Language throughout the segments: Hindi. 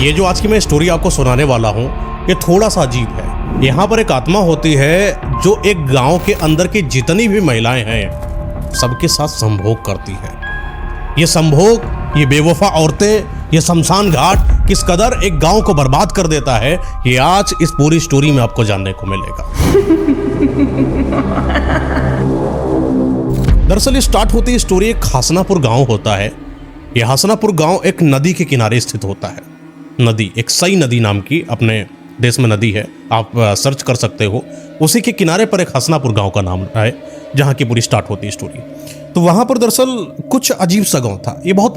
ये जो आज की मैं स्टोरी आपको सुनाने वाला हूँ ये थोड़ा सा अजीब है। यहाँ पर एक आत्मा होती है जो एक गांव के अंदर की जितनी भी महिलाएं हैं सबके साथ संभोग करती है। ये संभोग, ये बेवफा औरतें, ये शमशान घाट किस कदर एक गांव को बर्बाद कर देता है ये आज इस पूरी स्टोरी में आपको जानने को मिलेगा। दरअसल ये स्टार्ट होती है स्टोरी एक हसनापुर गांव होता है। ये हसनापुर गांव एक नदी के किनारे स्थित होता है। नदी एक सई नदी नाम की अपने देश में नदी है, आप सर्च कर सकते हो। उसी के किनारे पर एक हसनापुर गांव का नाम है जहां की पूरी स्टार्ट होती है स्टोरी। तो वहां पर दरअसल कुछ अजीब सा गांव था। ये बहुत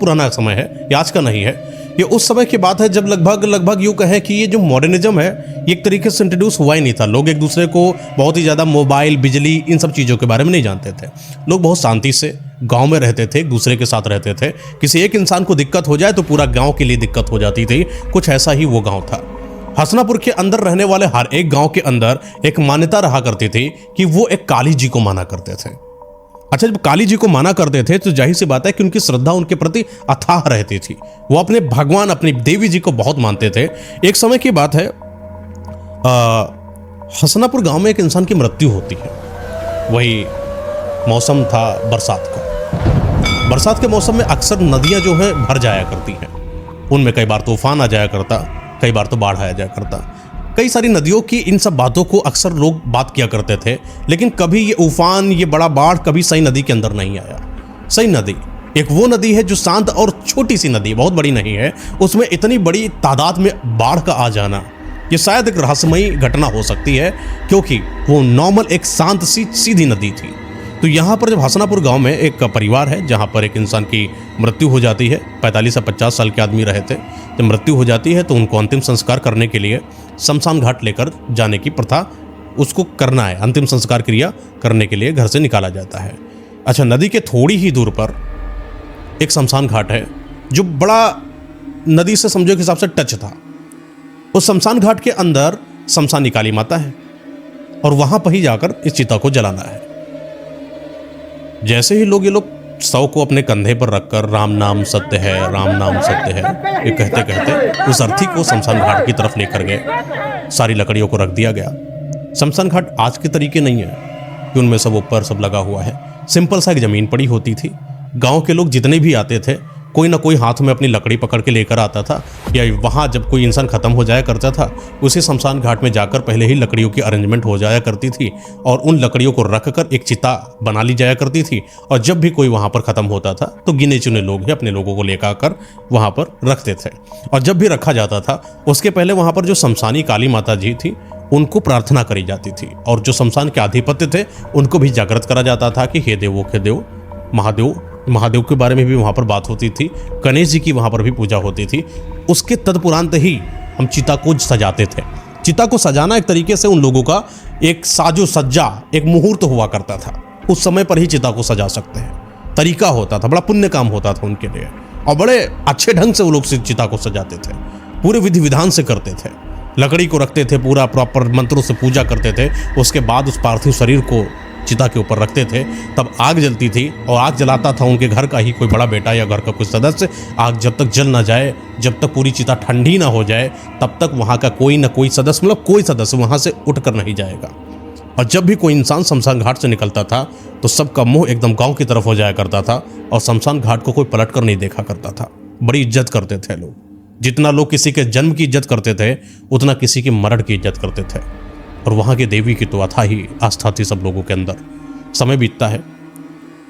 पुराना समय है, ये आज का नहीं है। ये उस समय की बात है जब लगभग यूँ कहें कि ये जो मॉडर्निज्म है ये एक तरीके से इंट्रोड्यूस हुआ ही नहीं था। लोग एक दूसरे को बहुत ही ज़्यादा मोबाइल, बिजली, इन सब चीज़ों के बारे में नहीं जानते थे। लोग बहुत शांति से गांव में रहते थे, एक दूसरे के साथ रहते थे। किसी एक इंसान को दिक्कत हो जाए तो पूरा गांव के लिए दिक्कत हो जाती थी। कुछ ऐसा ही वो गांव था। हसनापुर के अंदर रहने वाले हर एक गांव के अंदर एक मान्यता रहा करती थी कि वो एक काली जी को माना करते थे। अच्छा, जब काली जी को माना करते थे तो जाहिर सी बात है कि उनकी श्रद्धा उनके प्रति अथाह रहती थी। वो अपने भगवान, अपनी देवी जी को बहुत मानते थे। एक समय की बात है, हसनापुर गांव में एक इंसान की मृत्यु होती है। वही मौसम था बरसात का। बरसात के मौसम में अक्सर नदियां जो है भर जाया करती हैं। उनमें कई बार तूफान आ जाया करता, कई बार तो बाढ़ आया जाया करता। कई सारी नदियों की इन सब बातों को अक्सर लोग बात किया करते थे, लेकिन कभी ये उफान, ये बड़ा बाढ़ कभी सई नदी के अंदर नहीं आया। सई नदी एक वो नदी है जो शांत और छोटी सी नदी, बहुत बड़ी नहीं है। उसमें इतनी बड़ी तादाद में बाढ़ का आ जाना ये शायद एक रहस्यमयी घटना हो सकती है, क्योंकि वो नॉर्मल एक शांत सी सीधी नदी थी। तो यहाँ पर जब हसनापुर गांव में एक परिवार है जहाँ पर एक इंसान की मृत्यु हो जाती है, 45 से 50 साल के आदमी रहे थे। जब मृत्यु हो जाती है तो उनको अंतिम संस्कार करने के लिए शमशान घाट लेकर जाने की प्रथा, उसको करना है, अंतिम संस्कार क्रिया करने के लिए घर से निकाला जाता है। अच्छा, नदी के थोड़ी ही दूर पर एक शमशान घाट है जो बड़ा नदी से समझो के हिसाब से टच था। उस शमशान घाट के अंदर शमशानी काली माता है और वहां पर ही जाकर इस चिता को जलाना है। जैसे ही ये लोग शव को अपने कंधे पर रखकर राम नाम सत्य है, राम नाम सत्य है, ये कहते कहते उस अर्थी को शमशान घाट की तरफ लेकर गए। सारी लकड़ियों को रख दिया गया। शमशान घाट आज के तरीके नहीं है कि उनमें सब ऊपर सब लगा हुआ है। सिंपल सा एक जमीन पड़ी होती थी। गांव के लोग जितने भी आते थे कोई ना कोई हाथ में अपनी लकड़ी पकड़ के लेकर आता था, या वहाँ जब कोई इंसान ख़त्म हो जाया करता था उसी शमशान घाट में जाकर पहले ही लकड़ियों की अरेंजमेंट हो जाया करती थी और उन लकड़ियों को रखकर एक चिता बना ली जाया करती थी। और जब भी कोई वहाँ पर ख़त्म होता था तो गिने चुने लोग ही अपने लोगों को लेकर आकर वहाँ पर रखते थे। और जब भी रखा जाता था उसके पहले वहाँ पर जो शमशानी काली माता जी थी उनको प्रार्थना करी जाती थी, और जो शमशान के अधिपत्य थे उनको भी जागृत करा जाता था कि हे देवो के देव, महादेव के बारे में भी वहाँ पर बात होती थी। गणेश जी की वहाँ पर भी पूजा होती थी। उसके तदुपरांत ही हम चिता को सजाते थे। चिता को सजाना एक तरीके से उन लोगों का एक साजो सज्जा, एक मुहूर्त हुआ करता था। उस समय पर ही चिता को सजा सकते हैं, तरीका होता था, बड़ा पुण्य काम होता था उनके लिए, और बड़े अच्छे ढंग से वो लोग चिता को सजाते थे, पूरे विधि विधान से करते थे। लकड़ी को रखते थे, पूरा प्रॉपर मंत्रों से पूजा करते थे। उसके बाद उस पार्थिव शरीर को चिता के ऊपर रखते थे। तब आग जलती थी और आग जलाता था उनके घर का ही कोई बड़ा बेटा या घर का कोई सदस्य। आग जब तक जल ना जाए, जब तक पूरी चिता ठंडी ना हो जाए, तब तक वहाँ का कोई ना कोई सदस्य, मतलब कोई सदस्य वहाँ से उठकर नहीं जाएगा। और जब भी कोई इंसान शमशान घाट से निकलता था तो सबका मुंह एकदम गाँव की तरफ हो जाया करता था और शमशान घाट को कोई पलट कर नहीं देखा करता था। बड़ी इज्जत करते थे लोग। जितना लोग किसी के जन्म की इज्जत करते थे उतना किसी के मरण की इज्जत करते थे। और वहाँ की देवी की तो अथाह ही आस्था थी सब लोगों के अंदर। समय बीतता है,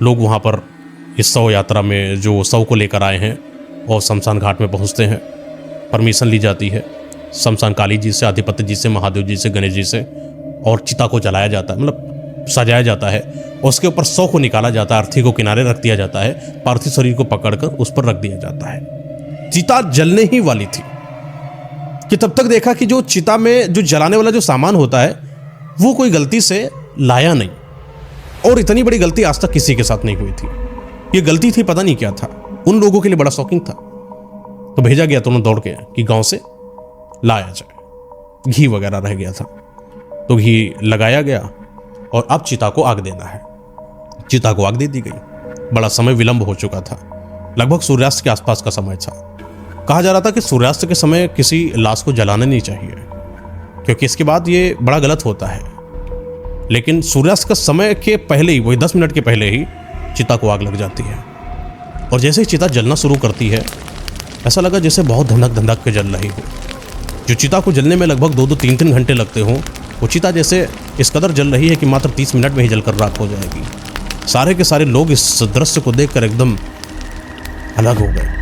लोग वहाँ पर इस शव यात्रा में जो शव को लेकर आए हैं और शमशान घाट में पहुँचते हैं। परमिशन ली जाती है शमशान काली जी से, अधिपति जी से, महादेव जी से, गणेश जी से, और चिता को जलाया जाता है, मतलब सजाया जाता है। उसके ऊपर शव को निकाला जाता है, अर्थी को किनारे रख दिया जाता है, पार्थिव शरीर को पकड़कर उस पर रख दिया जाता है। चिता जलने ही वाली थी कि तब तक देखा कि जो चिता में जो जलाने वाला जो सामान होता है वो कोई गलती से लाया नहीं, और इतनी बड़ी गलती आज तक किसी के साथ नहीं हुई थी। ये गलती थी, पता नहीं क्या था, उन लोगों के लिए बड़ा शॉकिंग था। तो भेजा गया दोनों दौड़ के कि गांव से लाया जाए। घी वगैरह रह गया था तो घी लगाया गया और अब चिता को आग देना है। चिता को आग दे दी गई। बड़ा समय विलंब हो चुका था, लगभग सूर्यास्त के आसपास का समय था। कहा जा रहा था कि सूर्यास्त के समय किसी लाश को जलाना नहीं चाहिए, क्योंकि इसके बाद ये बड़ा गलत होता है। लेकिन सूर्यास्त का समय के पहले ही, वही 10 मिनट के पहले ही चिता को आग लग जाती है। और जैसे ही चिता जलना शुरू करती है, ऐसा लगा जैसे बहुत धधक धधक के जल रही हो। जो चिता को जलने में लगभग 2-2, 3-3 घंटे लगते हों, वो चिता जैसे इस कदर जल रही है कि मात्र 30 मिनट में ही जलकर राख हो जाएगी। सारे के सारे लोग इस दृश्य को देखकर एकदम अलग हो गए।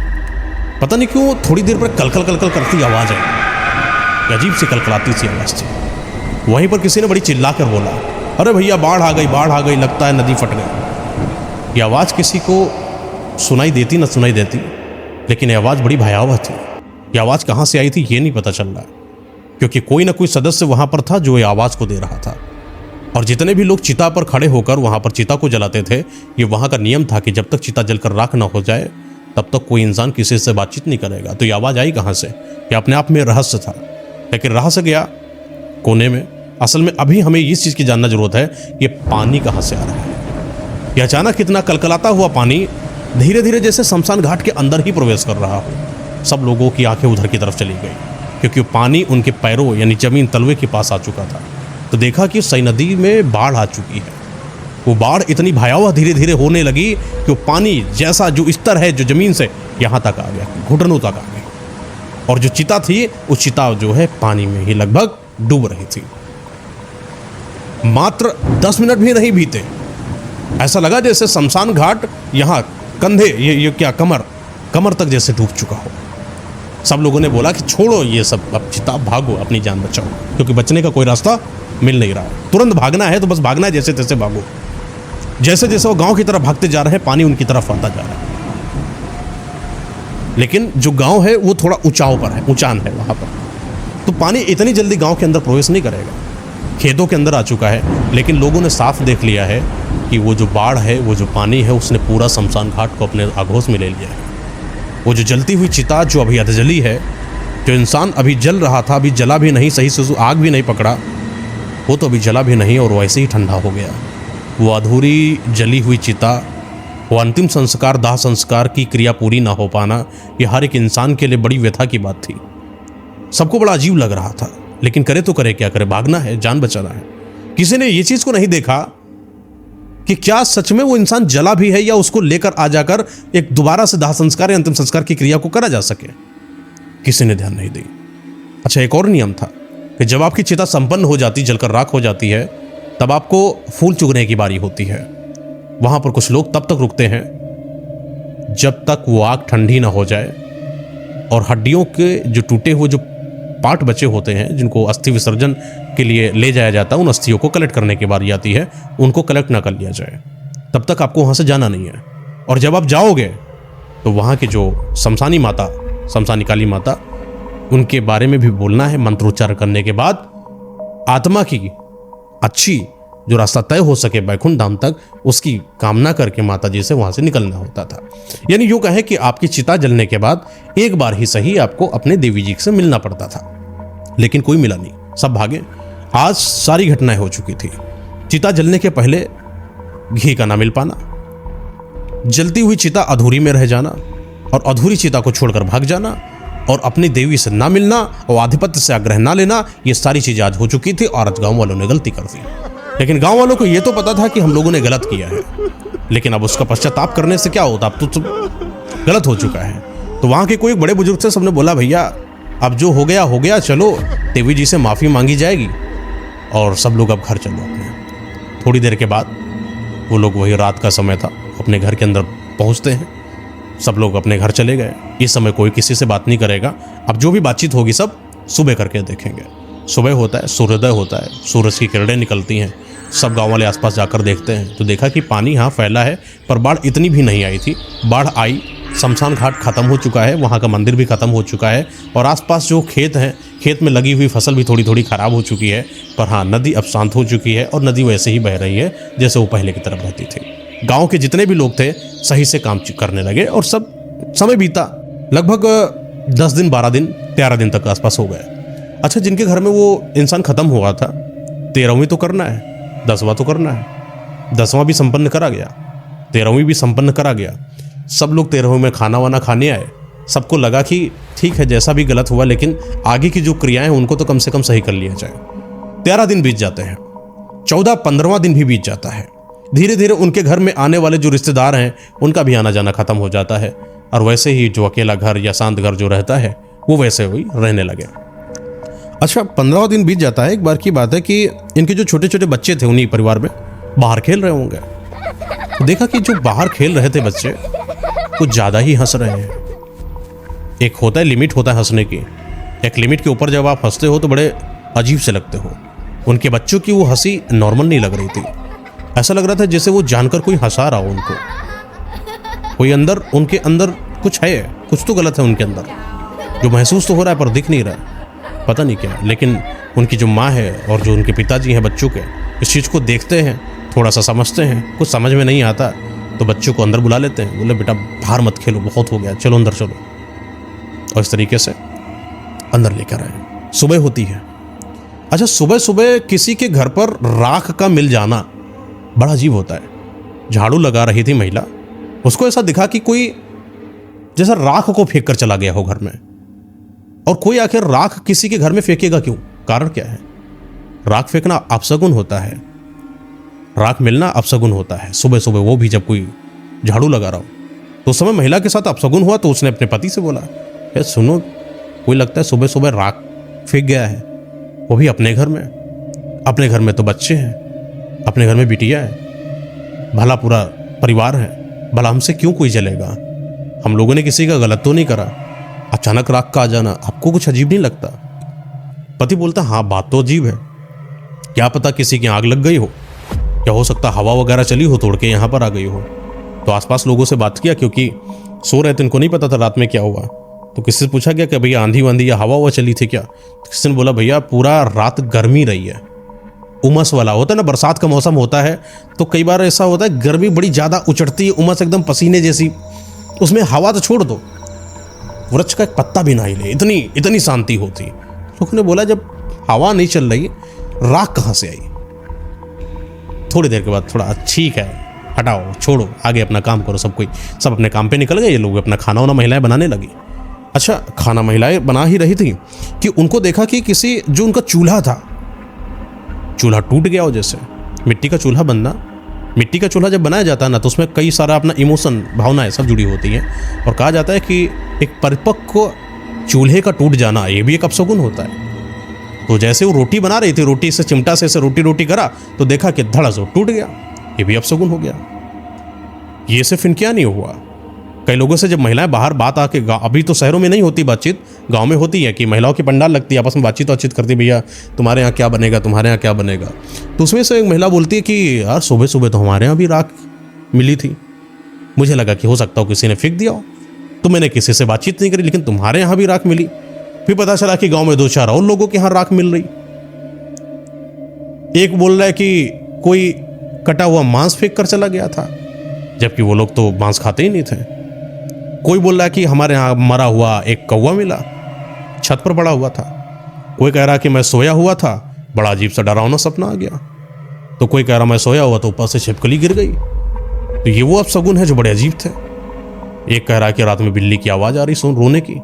पता नहीं क्यों थोड़ी देर पर कलकल कलकल करती आवाज़ आई, अजीब सी कलकलाती सी आवाज़ थी। वहीं पर किसी ने बड़ी चिल्ला कर बोला, अरे भैया बाढ़ आ गई, बाढ़ आ गई, लगता है नदी फट गई। ये आवाज़ किसी को सुनाई देती न सुनाई देती, लेकिन ये आवाज़ बड़ी भयावह थी। ये आवाज़ कहाँ से आई थी ये नहीं पता चल रहा, क्योंकि कोई ना कोई सदस्य वहाँ पर था जो ये आवाज़ को दे रहा था। और जितने भी लोग चिता पर खड़े होकर वहाँ पर चिता को जलाते थे, ये वहाँ का नियम था कि जब तक चिता जलकर राख ना हो जाए तब तक कोई इंसान किसी से बातचीत नहीं करेगा। तो ये आवाज़ आई कहाँ से, ये अपने आप में रहस्य था। लेकिन रहस्य गया कोने में। असल में अभी हमें इस चीज़ की जानना जरूरत है, ये पानी कहाँ से आ रहा है। ये अचानक इतना कलकलाता हुआ पानी धीरे धीरे जैसे शमशान घाट के अंदर ही प्रवेश कर रहा हो। सब लोगों की आंखें उधर की तरफ चली गई, क्योंकि पानी उनके पैरों यानी जमीन तलवे के पास आ चुका था। तो देखा कि सई नदी में बाढ़ आ चुकी है। वो बाढ़ इतनी भयावह धीरे धीरे होने लगी कि वो पानी जैसा जो स्तर है जो जमीन से यहाँ तक आ गया, घुटनों तक आ गया। और जो चिता थी वो चिता जो है पानी में ही लगभग डूब रही थी। मात्र 10 मिनट भी नहीं बीते, ऐसा लगा जैसे शमशान घाट यहाँ कंधे ये क्या कमर तक जैसे डूब चुका हो। सब लोगों ने बोला कि छोड़ो ये सब, अब चिता भागो, अपनी जान बचाओ, क्योंकि बचने का कोई रास्ता मिल नहीं रहा है। तुरंत भागना है तो बस भागना है, जैसे तैसे भागो। जैसे जैसे वो गांव की तरफ भागते जा रहे हैं, पानी उनकी तरफ आता जा रहा है। लेकिन जो गांव है वो थोड़ा ऊंचाव पर है, ऊंचान है वहां पर, तो पानी इतनी जल्दी गांव के अंदर प्रवेश नहीं करेगा। खेतों के अंदर आ चुका है, लेकिन लोगों ने साफ देख लिया है कि वो जो बाढ़ है, वो जो पानी है, उसने पूरा शमशान घाट को अपने आगोश में ले लिया है। वो जो जलती हुई चिता जो अभी अधजली है, जो इंसान अभी जल रहा था, अभी जला भी नहीं, सही से आग भी नहीं पकड़ा, वो तो अभी जला भी नहीं और वैसे ही ठंडा हो गया। वो अधूरी जली हुई चिता, वो अंतिम संस्कार, दाह संस्कार की क्रिया पूरी ना हो पाना, ये हर एक इंसान के लिए बड़ी व्यथा की बात थी। सबको बड़ा अजीब लग रहा था, लेकिन करे तो करे क्या करे, भागना है, जान बचाना है। किसी ने ये चीज को नहीं देखा कि क्या सच में वो इंसान जला भी है, या उसको लेकर आ जाकर एक दोबारा से दाह संस्कार या अंतिम संस्कार की क्रिया को करा जा सके। किसी ने ध्यान नहीं दी। अच्छा, एक और नियम था कि जब आपकी चिता संपन्न हो जाती, जलकर राख हो जाती है, तब आपको फूल चुगने की बारी होती है। वहां पर कुछ लोग तब तक रुकते हैं जब तक वो आग ठंडी ना हो जाए, और हड्डियों के जो टूटे हुए जो पार्ट बचे होते हैं, जिनको अस्थि विसर्जन के लिए ले जाया जाता है, उन अस्थियों को कलेक्ट करने की बारी आती है, उनको कलेक्ट ना कर लिया जाए, तब तक आपको वहाँ से जाना नहीं है। और जब आप जाओगे तो वहाँ के जो शमशानी माता, शमशानी काली माता, उनके बारे में भी बोलना है। मंत्रोच्चार करने के बाद आत्मा की अच्छी जो रास्ता तय हो सके बैकुंठ धाम तक, उसकी कामना करके माता जी से वहाँ से निकलना होता था। यानी यूँ कहें कि आपकी चिता जलने के बाद एक बार ही सही आपको अपने देवी जी से मिलना पड़ता था, लेकिन कोई मिला नहीं, सब भागे। आज सारी घटनाएं हो चुकी थी। चिता जलने के पहले घी का ना मिल पाना, जलती हुई चिता अधूरी में रह जाना, और अधूरी चिता को छोड़कर भाग जाना, और अपनी देवी से ना मिलना और आधिपत्य से आग्रह ना लेना, ये सारी चीजें आज हो चुकी थी। और आज गाँव वालों ने गलती कर दी। लेकिन गांव वालों को यह तो पता था कि हम लोगों ने गलत किया है, लेकिन अब उसका पश्चाताप करने से क्या होता, अब तो गलत हो चुका है। तो वहां के कोई बड़े बुजुर्ग से सबने बोला, भैया अब जो हो गया, चलो देवी जी से माफ़ी मांगी जाएगी और सब लोग अब घर चलो अपने। थोड़ी देर के बाद वो लोग, वही रात का समय था, अपने घर के अंदर पहुंचते हैं। सब लोग अपने घर चले गए। इस समय कोई किसी से बात नहीं करेगा। अब जो भी बातचीत होगी सब सुबह करके देखेंगे। सुबह होता है, सूर्योदय होता है, सूरज की किरणें निकलती हैं। सब गांव वाले आसपास जाकर देखते हैं तो देखा कि पानी हाँ फैला है, पर बाढ़ इतनी भी नहीं आई थी। बाढ़ आई, शमशान घाट खत्म हो चुका है, वहाँ का मंदिर भी खत्म हो चुका है, और आसपास जो खेत हैं, खेत में लगी हुई फसल भी थोड़ी थोड़ी खराब हो चुकी है। पर हाँ, नदी अब शांत हो चुकी है और नदी वैसे ही बह रही है जैसे वो पहले की तरफ बहती थी। गाँव के जितने भी लोग थे सही से काम करने लगे और सब समय बीता। लगभग 10 दिन, 12 दिन, 13 दिन तक आसपास हो गए। अच्छा, जिनके घर में वो इंसान खत्म हुआ था, 13वीं तो करना है, 10वां तो करना है। 10वां भी संपन्न करा गया, 13वीं भी संपन्न करा गया। सब लोग 13वीं में खाना वाना खाने आए, सबको लगा कि ठीक है, जैसा भी गलत हुआ, लेकिन आगे की जो क्रियाएं हैं उनको तो कम से कम सही कर लिया जाए। 13 दिन बीत जाते हैं, 14-15वां दिन भी बीत जाता है। धीरे धीरे उनके घर में आने वाले जो रिश्तेदार हैं उनका भी आना जाना खत्म हो जाता है, और वैसे ही जो अकेला घर या शांत घर जो रहता है वो वैसे ही रहने लगे। अच्छा, 15वां दिन बीत जाता है। एक बार की बात है कि इनके जो छोटे छोटे बच्चे थे उन्हीं परिवार में बाहर खेल रहे होंगे। तो देखा कि जो बाहर खेल रहे थे बच्चे कुछ ज़्यादा ही हंस रहे हैं। एक होता है लिमिट, होता है हंसने की। एक लिमिट के ऊपर जब आप हंसते हो तो बड़े अजीब से लगते हो। उनके बच्चों की वो हंसी नॉर्मल नहीं लग रही थी। ऐसा लग रहा था जैसे वो जानकर कोई हंसा रहा हो उनको। कोई अंदर, उनके अंदर कुछ है, कुछ तो गलत है उनके अंदर, जो महसूस तो हो रहा है पर दिख नहीं रहा है, पता नहीं क्या। लेकिन उनकी जो माँ है और जो उनके पिताजी हैं बच्चों के, इस चीज़ को देखते हैं, थोड़ा सा समझते हैं, कुछ समझ में नहीं आता तो बच्चों को अंदर बुला लेते हैं। बोले बेटा बाहर मत खेलो, बहुत हो गया, चलो अंदर चलो। और इस तरीके से अंदर लेकर आए। सुबह होती है। अच्छा, सुबह सुबह किसी के घर पर राख का मिल जाना बड़ा अजीब होता है। झाड़ू लगा रही थी महिला, उसको ऐसा दिखा कि कोई जैसा राख को फेंक कर चला गया हो घर में। और कोई आखिर राख किसी के घर में फेंकेगा क्यों? कारण क्या है? राख फेंकना अपशगुन होता है, राख मिलना अपशगुन होता है। सुबह सुबह, वो भी जब कोई झाड़ू लगा रहा हो। तो उस समय महिला के साथ अपशगुन हुआ तो उसने अपने पति से बोला, सुनो, कोई लगता है सुबह सुबह राख फेंक गया है, वो भी अपने घर में। अपने घर में तो बच्चे हैं, अपने घर में बिटिया है, भला पूरा परिवार है, भला हमसे क्यों कोई जलेगा? हम लोगों ने किसी का गलत तो नहीं करा, अचानक राख का आ जाना आपको कुछ अजीब नहीं लगता? पति बोलता, हाँ बात तो अजीब है, क्या पता किसी की आग लग गई हो, क्या हो सकता हवा वगैरह चली हो, तोड़ के यहाँ पर आ गई हो। तो आसपास लोगों से बात किया, क्योंकि सो रहे थे, इनको नहीं पता था रात में क्या हुआ। तो किसी से पूछा गया कि भैया आंधी वांधी या हवा चली थी क्या? तो किसी ने बोला भैया पूरा रात गर्मी रही है, उमस वाला होता है ना, बरसात का मौसम होता है तो कई बार ऐसा होता है गर्मी बड़ी ज़्यादा उचटती है, उमस एकदम पसीने जैसी, उसमें हवा तो छोड़ दो, वृक्ष का एक पत्ता भी ना हिले, इतनी शांति होती। लोगों ने बोला जब हवा नहीं चल रही, राख कहाँ से आई? थोड़ी देर के बाद थोड़ा ठीक है, हटाओ, छोड़ो, आगे अपना काम करो। सब अपने काम पे निकल गए। ये लोग अपना खाना वाना महिलाएं बनाने लगी। अच्छा, खाना महिलाएं बना ही रही थी कि उनको देखा कि किसी जो उनका चूल्हा था, चूल्हा टूट गया हो। जैसे मिट्टी का चूल्हा बनना, मिट्टी का चूल्हा जब बनाया जाता है ना तो उसमें कई सारा अपना इमोशन, भावनाएं सब जुड़ी होती हैं। और कहा जाता है कि एक परिपक्व चूल्हे का टूट जाना ये भी एक अपशगुन होता है। तो जैसे वो रोटी बना रही थी, रोटी से चिमटा से ऐसे रोटी करा तो देखा कि धड़ास टूट गया, ये भी अपशगुन हो गया। ये सिर्फ इनके नहीं हुआ, कई लोगों से जब महिलाएं बाहर बात आके, अभी तो शहरों में नहीं होती बातचीत, गांव में होती है कि महिलाओं की पंडाल लगती है, आपस में बातचीत करती, भैया तुम्हारे यहाँ क्या बनेगा, तुम्हारे यहाँ क्या बनेगा। तो उसमें से एक महिला बोलती है कि यार सुबह सुबह तो हमारे यहाँ भी राख मिली थी, मुझे लगा कि हो सकता हो किसी ने फेंक दिया हो, तो मैंने किसी से बातचीत नहीं करी, लेकिन तुम्हारे यहाँ भी राख मिली। फिर पता चला कि गाँव में 2-4 और लोगों के यहाँ राख मिल रही। एक बोल रहा है कि कोई कटा हुआ मांस फेंक कर चला गया था, जबकि वो लोग तो मांस खाते ही नहीं थे। कोई बोल रहा है कि हमारे यहाँ मरा हुआ एक कौवा मिला, छत पर पड़ा हुआ था। कोई कह रहा कि मैं सोया हुआ था, बड़ा अजीब सा डरावना सपना आ गया। तो कोई कह रहा मैं सोया हुआ तो ऊपर से छिपकली गिर गई। तो ये वो अपशगुन है जो बड़े अजीब थे। एक कह रहा कि रात में बिल्ली की आवाज आ रही सुन रोने की।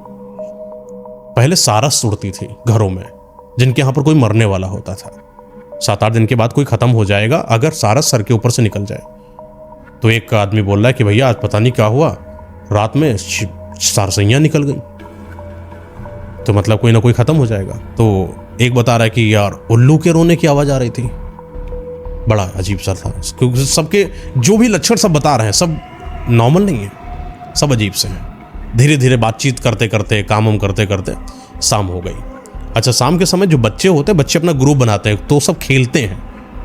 पहले सारस उड़ती थी घरों में, जिनके यहाँ पर कोई मरने वाला होता था। 7-8 दिन के बाद कोई खत्म हो जाएगा अगर सारस सर के ऊपर से निकल जाए। तो एक आदमी बोल रहा है कि भैया आज पता नहीं क्या हुआ, रात में सारसैया निकल गई, तो मतलब कोई ना कोई खत्म हो जाएगा। तो एक बता रहा है कि यार उल्लू के रोने की आवाज आ रही थी, बड़ा अजीब सा था, क्योंकि सबके जो भी लक्षण सब बता रहे हैं सब नॉर्मल नहीं है, सब अजीब से हैं। धीरे धीरे बातचीत करते करते, काम करते करते शाम हो गई। अच्छा, शाम के समय जो बच्चे होते हैं, बच्चे अपना ग्रुप बनाते हैं तो सब खेलते हैं,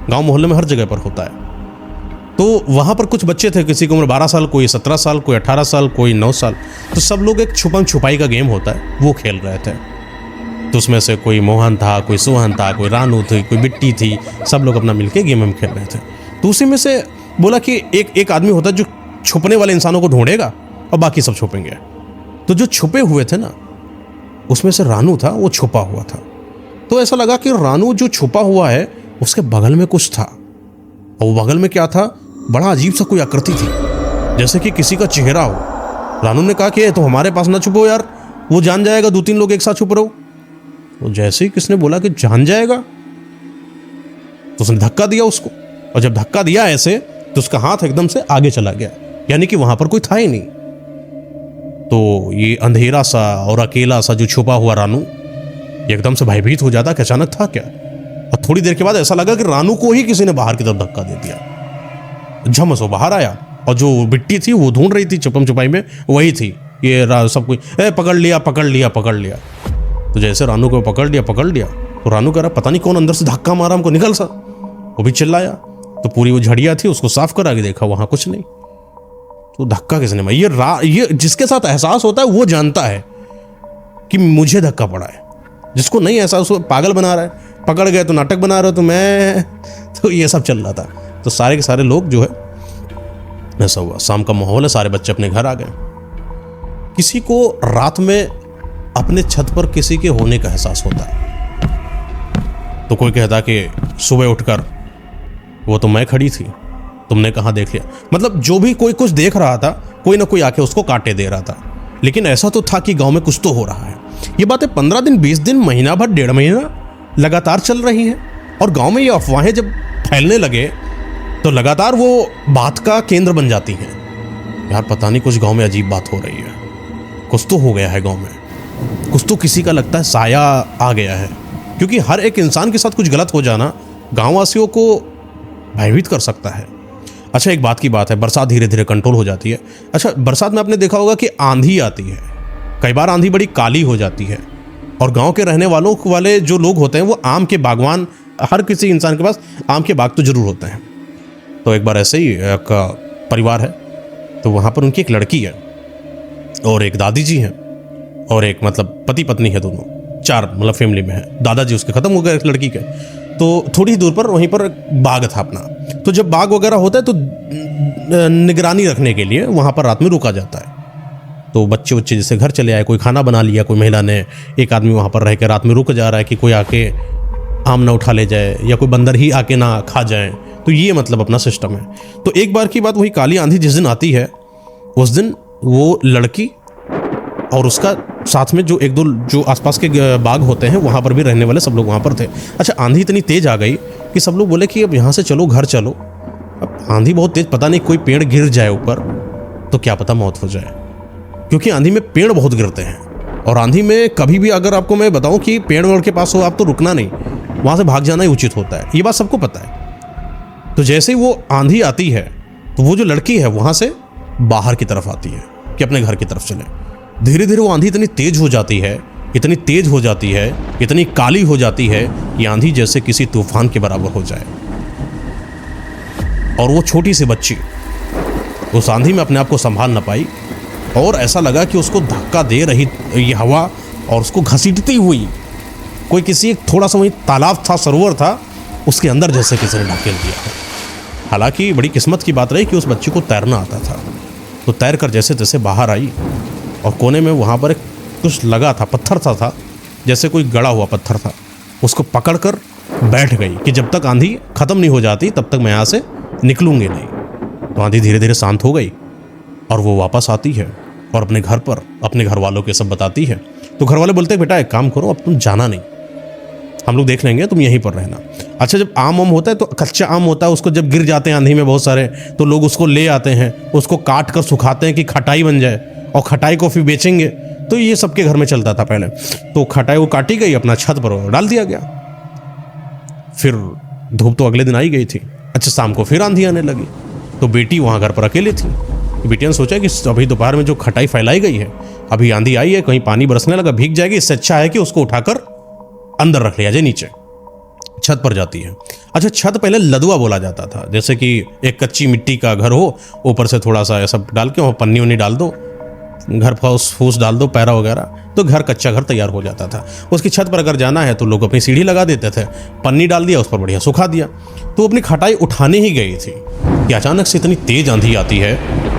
गांव मोहल्ले में हर जगह पर होता है। तो वहाँ पर कुछ बच्चे थे, किसी की उम्र 12 साल, कोई 17 साल, कोई 18 साल, कोई 9 साल। तो सब लोग एक छुपम छुपाई का गेम होता है वो खेल रहे थे। तो उसमें से कोई मोहन था, कोई सोहन था, कोई रानू थी, कोई बिट्टी थी, सब लोग अपना मिलके गेम हम खेल रहे थे। तो उसी में से बोला कि एक आदमी होता है जो छुपने वाले इंसानों को ढूंढेगा और बाकी सब छुपेंगे। तो जो छुपे हुए थे ना, उसमें से रानू था, वो छुपा हुआ था। तो ऐसा लगा कि रानू जो छुपा हुआ है उसके बगल में कुछ था, और वो बगल में क्या था, बड़ा अजीब सा कोई आकृति थी, जैसे कि किसी का चेहरा हो, रानू ने कहा कि तो हमारे पास ना छुपो यार, वो जान जाएगा, 2-3 लोग एक साथ छुप रहो। तो जैसे ही किसने बोला कि जान जाएगा, तो उसने धक्का दिया उसको, और जब धक्का दिया ऐसे तो उसका हाथ एकदम से आगे चला गया, यानी कि वहां पर कोई था ही नहीं। तो ये अंधेरा सा और अकेला सा जो छुपा हुआ रानू एकदम से भयभीत हो जाता कि अचानक था क्या। और थोड़ी देर के बाद ऐसा लगा कि रानू को ही किसी ने बाहर की तरफ धक्का दे दिया। झमस वो बाहर आया, और जो बिट्टी थी वो ढूंढ रही थी छुपम छुपाई में, वही थी। ये सब कोई पकड़ लिया पकड़ लिया पकड़ लिया। तो जैसे रानू को पकड़ लिया तो रानू कह रहा पता नहीं कौन अंदर से धक्का मारा हमको, निकल सा। वो भी चिल्लाया, तो पूरी वो झड़िया थी उसको साफ करा के देखा, वहां कुछ नहीं। तो धक्का किसने मारा? ये जिसके साथ एहसास होता है वो जानता है कि मुझे धक्का पड़ा है। जिसको नहीं एहसास, उसको पागल बना रहा है, पकड़ गए तो नाटक बना रहे हो, तो ये सब चल रहा था। तो सारे के सारे लोग जो है, ऐसा हुआ, शाम का माहौल है, सारे बच्चे अपने घर आ गए। किसी को रात में अपने छत पर किसी के होने का एहसास होता है, तो कोई कहता कि सुबह उठकर वो तो मैं खड़ी थी, तुमने कहाँ देख लिया। मतलब जो भी कोई कुछ देख रहा था, कोई ना कोई आके उसको काटे दे रहा था। लेकिन ऐसा तो था कि गांव में कुछ तो हो रहा है। ये बातें 15 दिन, 20 दिन, महीना भर, 1.5 महीना लगातार चल रही हैं। और गांव में ये अफवाहें जब फैलने लगे तो लगातार वो बात का केंद्र बन जाती हैं। यार पता नहीं कुछ गांव में अजीब बात हो रही है, कुछ तो हो गया है गांव में, कुछ तो किसी का लगता है साया आ गया है। क्योंकि हर एक इंसान के साथ कुछ गलत हो जाना गांववासियों को भयभीत कर सकता है। अच्छा, एक बात की बात है, बरसात धीरे धीरे कंट्रोल हो जाती है। अच्छा, बरसात में आपने देखा होगा कि आंधी आती है, कई बार आंधी बड़ी काली हो जाती है। और गांव के रहने वाले जो लोग होते हैं वो आम के बागवान, हर किसी इंसान के पास आम के बाग तो जरूर होते हैं। तो एक बार ऐसे ही एक परिवार है, तो वहाँ पर उनकी एक लड़की है और एक दादी जी हैं और एक मतलब पति पत्नी है, दोनों 4 मतलब फैमिली में है। दादाजी उसके खत्म हो गए इस लड़की के, तो थोड़ी दूर पर वहीं पर बाग था अपना। तो जब बाग वगैरह होता है तो निगरानी रखने के लिए वहाँ पर रात में रुका जाता है। तो बच्चे जैसे घर चले आए, कोई खाना बना लिया, कोई महिला ने, एक आदमी वहाँ पर रह के रात में रुक जा रहा है कि कोई आके आम ना उठा ले जाए या कोई बंदर ही आके ना खा जाए। तो ये मतलब अपना सिस्टम है। तो एक बार की बात, वही काली आंधी जिस दिन आती है, उस दिन वो लड़की और उसका साथ में जो 1-2 जो आसपास के बाग होते हैं वहाँ पर भी रहने वाले सब लोग वहाँ पर थे। अच्छा, आंधी इतनी तेज आ गई कि सब लोग बोले कि अब यहाँ से चलो, घर चलो। अब आंधी बहुत तेज, पता नहीं कोई पेड़ गिर जाए ऊपर तो क्या पता मौत हो जाए, क्योंकि आंधी में पेड़ बहुत गिरते हैं। और आंधी में कभी भी अगर आपको मैं बताऊं कि पेड़ वेड़ के पास हो आप, तो रुकना नहीं, वहाँ से भाग जाना ही उचित होता है। ये बात सबको पता है। तो जैसे ही वो आंधी आती है तो वो जो लड़की है वहाँ से बाहर की तरफ आती है कि अपने घर की तरफ चले। धीरे धीरे वो आंधी इतनी तेज हो जाती है, इतनी तेज हो जाती है, इतनी काली हो जाती है कि आंधी जैसे किसी तूफान के बराबर हो जाए। और वो छोटी सी बच्ची उस आंधी में अपने आप को संभाल ना पाई, और ऐसा लगा कि उसको धक्का दे रही ये हवा और उसको घसीटती हुई कोई किसी एक थोड़ा सा वही तालाब था, सरोवर था, उसके अंदर जैसे किसी ने ढकेल दिया। हालांकि बड़ी किस्मत की बात रही कि उस बच्ची को तैरना आता था। तो तैर कर जैसे तैसे बाहर आई, और कोने में वहाँ पर एक कुछ लगा था, पत्थर था जैसे कोई गड़ा हुआ पत्थर था। उसको पकड़कर बैठ गई कि जब तक आंधी ख़त्म नहीं हो जाती तब तक मैं यहाँ से निकलूँगी नहीं। तो आंधी धीरे धीरे शांत हो गई और वो वापस आती है और अपने घर पर अपने घर वालों के सब बताती है। तो घर वाले बोलते हैं बेटा एक काम करो, अब तुम जाना नहीं, हम लोग देख लेंगे, तुम यहीं पर रहना। अच्छा, जब आम होता है तो कच्चा आम होता है, उसको जब गिर जाते हैं आंधी में बहुत सारे, तो लोग उसको ले आते हैं, उसको काट कर सुखाते हैं कि खटाई बन जाए, और खटाई को फिर बेचेंगे। तो ये सबके घर में चलता था पहले। तो खटाई वो काटी गई, अपना छत पर डाल दिया गया। फिर धूप तो अगले दिन आई गई थी। अच्छा, शाम को फिर आंधी आने लगी, तो बेटी वहाँ घर पर अकेले थी। बेटी ने सोचा कि अभी दोपहर में जो खटाई फैलाई गई है, अभी आंधी आई है, कहीं पानी बरसने लगा, भीग जाएगी, इससे अच्छा है कि उसको उठाकर अंदर रख लिया जाए, नीचे छत पर जाती है। अच्छा, छत पहले लदुआ बोला जाता था, जैसे कि एक कच्ची मिट्टी का घर हो, ऊपर से थोड़ा सा ऐसा डाल के वहाँ पन्नी वन्नी डाल दो, घर फूस डाल दो, पैरा वगैरह, तो घर कच्चा घर तैयार हो जाता था। उसकी छत पर अगर जाना है तो लोग अपनी सीढ़ी लगा देते थे, पन्नी डाल दिया, उस पर बढ़िया सुखा दिया। तो अपनी खटाई उठाने ही गई थी कि अचानक से इतनी तेज आंधी आती है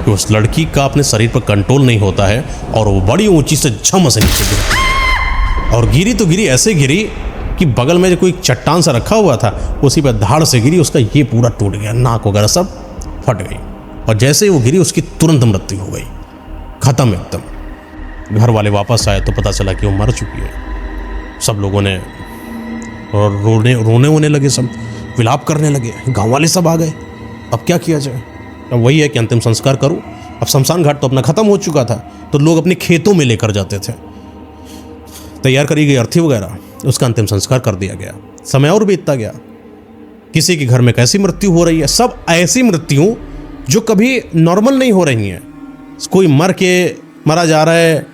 कि उस लड़की का अपने शरीर पर कंट्रोल नहीं होता है, और वो बड़ी ऊंची से झम से नीचे गिरती, और गिरी तो गिरी, ऐसे गिरी कि बगल में जो कोई चट्टान सा रखा हुआ था उसी पर धाड़ से गिरी, उसका ये पूरा टूट गया, नाक वगैरह सब फट गई, और जैसे ही वो गिरी उसकी तुरंत मृत्यु हो गई। ख़त्म एकदम। घर वाले वापस आए तो पता चला कि वो मर चुकी है। सब लोगों ने और रोने वोने लगे, सब विलाप करने लगे, गांव वाले सब आ गए। अब क्या किया जाए? अब वही है कि अंतिम संस्कार करूं। अब शमशान घाट तो अपना ख़त्म हो चुका था, तो लोग अपने खेतों में लेकर जाते थे। तैयार करी गई अर्थी वगैरह, उसका अंतिम संस्कार कर दिया गया। समय और बीतता गया। किसी के घर में कैसी मृत्यु हो रही है, सब ऐसी मृत्यु जो कभी नॉर्मल नहीं हो रही हैं। कोई मरा जा रहा है,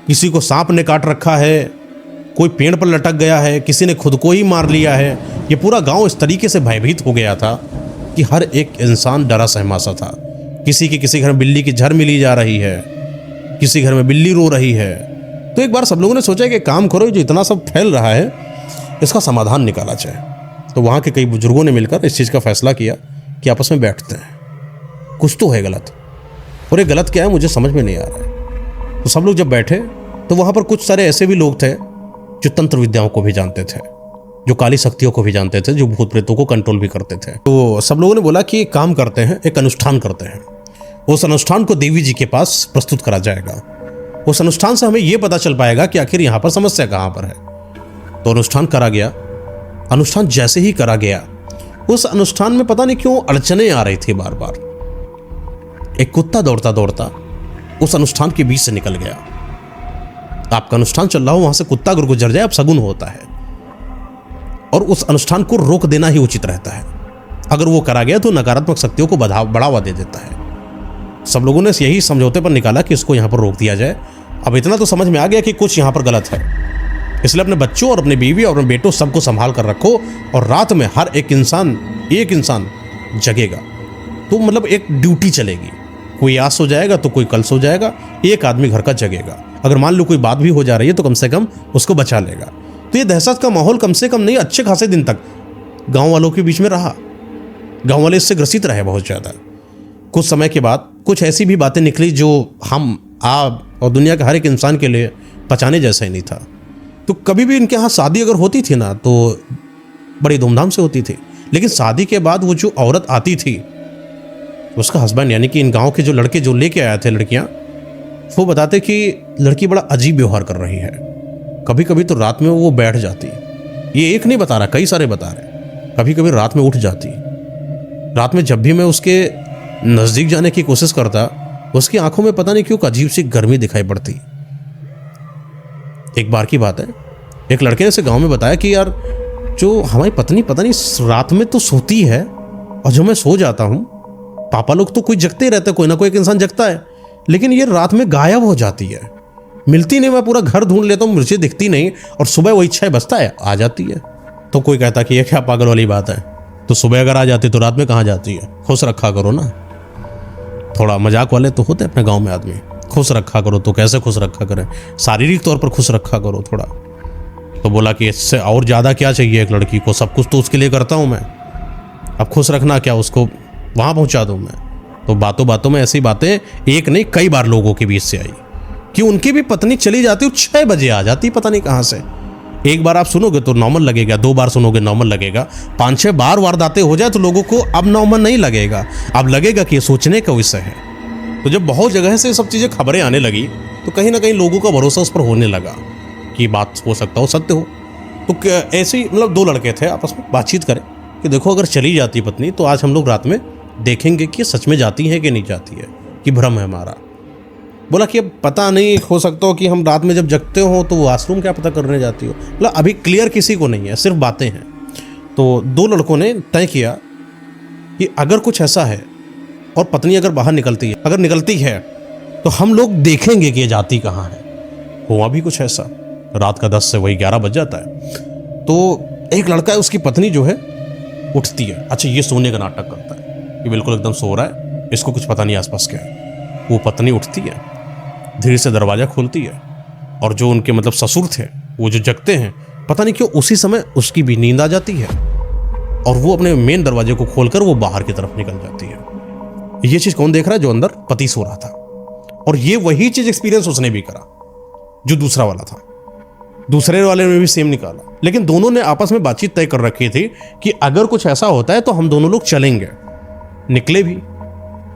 किसी को सांप ने काट रखा है, कोई पेड़ पर लटक गया है, किसी ने खुद को ही मार लिया है। ये पूरा गांव इस तरीके से भयभीत हो गया था कि हर एक इंसान डरा सहमा सा था। किसी घर में बिल्ली की झर मिली जा रही है, किसी घर में बिल्ली रो रही है। तो एक बार सब लोगों ने सोचा कि काम करो, जो इतना सब फैल रहा है इसका समाधान निकाला जाए। तो वहाँ के कई बुजुर्गों ने मिलकर इस चीज़ का फैसला किया कि आपस में बैठते हैं, कुछ तो है गलत, और ये गलत क्या है मुझे समझ में नहीं आ रहा है। तो सब लोग जब बैठे तो वहाँ पर कुछ सारे ऐसे भी लोग थे जो तंत्र विद्याओं को भी जानते थे, जो काली शक्तियों को भी जानते थे, जो भूत प्रेतों को कंट्रोल भी करते थे। तो सब लोगों ने बोला कि एक काम करते हैं, एक अनुष्ठान करते हैं। उस अनुष्ठान को देवी जी के पास प्रस्तुत करा जाएगा। उस अनुष्ठान से हमें यह पता चल पाएगा कि आखिर यहाँ पर समस्या कहाँ पर है। तो अनुष्ठान करा गया। अनुष्ठान जैसे ही करा गया, उस अनुष्ठान में पता नहीं क्यों अड़चने आ रही थी बार बार। एक कुत्ता दौड़ता दौड़ता उस अनुष्ठान के बीच से निकल गया। आपका अनुष्ठान चल रहा हो, वहां से कुत्ता अगर गुजर जाए, अब शगुन होता है, और उस अनुष्ठान को रोक देना ही उचित रहता है। अगर वो करा गया तो नकारात्मक शक्तियों को बढ़ावा दे देता है। सब लोगों ने यही समझौते पर निकाला कि इसको यहाँ पर रोक दिया जाए। अब इतना तो समझ में आ गया कि कुछ यहाँ पर गलत है, इसलिए अपने बच्चों और अपनी बीवी और अपने बेटों सबको संभाल कर रखो, और रात में हर एक इंसान जगेगा। तो मतलब एक ड्यूटी चलेगी, कोई आज सो जाएगा तो कोई कल सो जाएगा, एक आदमी घर का जगेगा। अगर मान लो कोई बात भी हो जा रही है तो कम से कम उसको बचा लेगा। तो ये दहशत का माहौल कम से कम नहीं, अच्छे खासे दिन तक गांव वालों के बीच में रहा। गांव वाले इससे ग्रसित रहे बहुत ज़्यादा। कुछ समय के बाद कुछ ऐसी भी बातें निकली जो आप और दुनिया के हर एक इंसान के लिए पचाने जैसा ही नहीं था। तो कभी भी इनके यहाँ शादी अगर होती थी ना तो बड़ी धूमधाम से होती थी, लेकिन शादी के बाद वो जो औरत आती थी, उसका हस्बैंड यानी कि इन गांव के जो लड़के जो लेके आए थे लड़कियां, वो बताते कि लड़की बड़ा अजीब व्यवहार कर रही है। कभी कभी तो रात में वो बैठ जाती, ये एक नहीं बता रहा, कई सारे बता रहे। कभी कभी रात में उठ जाती। रात में जब भी मैं उसके नज़दीक जाने की कोशिश करता, उसकी आंखों में पता नहीं क्यों अजीब सी गर्मी दिखाई पड़ती। एक बार की बात है, एक लड़के ने से गांव में बताया कि यार जो हमारी पत्नी पता नहीं रात में तो सोती है, और जब मैं सो जाता हूँ, पापा लोग तो कोई जगते ही रहते, कोई ना कोई एक इंसान जगता है, लेकिन ये रात में गायब हो जाती है, मिलती नहीं। मैं पूरा घर ढूंढ लेता हूँ, मुझे दिखती नहीं, और सुबह वही 6 बजता है आ जाती है। तो कोई कहता कि ये क्या पागल वाली बात है, तो सुबह अगर आ जाती तो रात में कहाँ जाती है? खुश रखा करो ना। थोड़ा मजाक वाले तो होते अपने गाँव में आदमी, खुश रखा करो। तो कैसे खुश रखा करें? शारीरिक तौर पर खुश रखा करो थोड़ा। तो बोला कि इससे और ज़्यादा क्या चाहिए एक लड़की को, सब कुछ तो उसके लिए करता हूँ मैं, अब खुश रखना क्या, उसको वहाँ पहुँचा दूँ मैं। तो बातों बातों में ऐसी बातें एक नहीं कई बार लोगों के बीच से आई कि उनकी भी पत्नी चली जाती, 6 बजे आ जाती, पता नहीं कहाँ से। एक बार आप सुनोगे तो नॉर्मल लगेगा, 2 बार सुनोगे नॉर्मल लगेगा, 5-6 बार वारदातें हो जाए तो लोगों को अब नॉर्मल नहीं लगेगा, अब लगेगा कि ये सोचने का विषय है। तो जब बहुत जगह से सब चीज़ें खबरें आने लगी तो कहीं ना कहीं लोगों का भरोसा उस पर होने लगा कि बात हो सकता हो सत्य हो। तो ऐसे ही मतलब 2 लड़के थे, आपस में बातचीत करें कि देखो अगर चली जाती पत्नी तो आज हम लोग रात में देखेंगे कि सच में जाती है कि नहीं जाती है, कि भ्रम है हमारा। बोला कि अब पता नहीं, हो सकता हो कि हम रात में जब जगते हो तो वॉशरूम क्या पता करने जाती हो। मतलब अभी क्लियर किसी को नहीं है, सिर्फ बातें हैं। तो 2 लड़कों ने तय किया कि अगर कुछ ऐसा है और पत्नी अगर बाहर निकलती है, अगर निकलती है तो हम लोग देखेंगे कि ये जाती कहाँ है। हुआ भी कुछ ऐसा। रात का 10 से वही 11 बज जाता है। तो एक लड़का है, उसकी पत्नी जो है उठती है। अच्छा, ये सोने का नाटक करता है, ये बिल्कुल एकदम सो रहा है, इसको कुछ पता नहीं आसपास क्या है। वो पत्नी उठती है, धीरे से दरवाज़ा खोलती है, और जो उनके मतलब ससुर थे वो जो जगते हैं, पता नहीं क्यों उसी समय उसकी भी नींद आ जाती है, और वो अपने मेन दरवाजे को खोलकर वो बाहर की तरफ निकल जाती है। ये चीज़ कौन देख रहा है? जो अंदर पति सो रहा था। और ये वही चीज़ एक्सपीरियंस उसने भी करा जो दूसरा वाला था। दूसरे वाले ने भी सेम निकाला, लेकिन दोनों ने आपस में बातचीत तय कर रखी थी कि अगर कुछ ऐसा होता है तो हम दोनों लोग चलेंगे। निकले भी,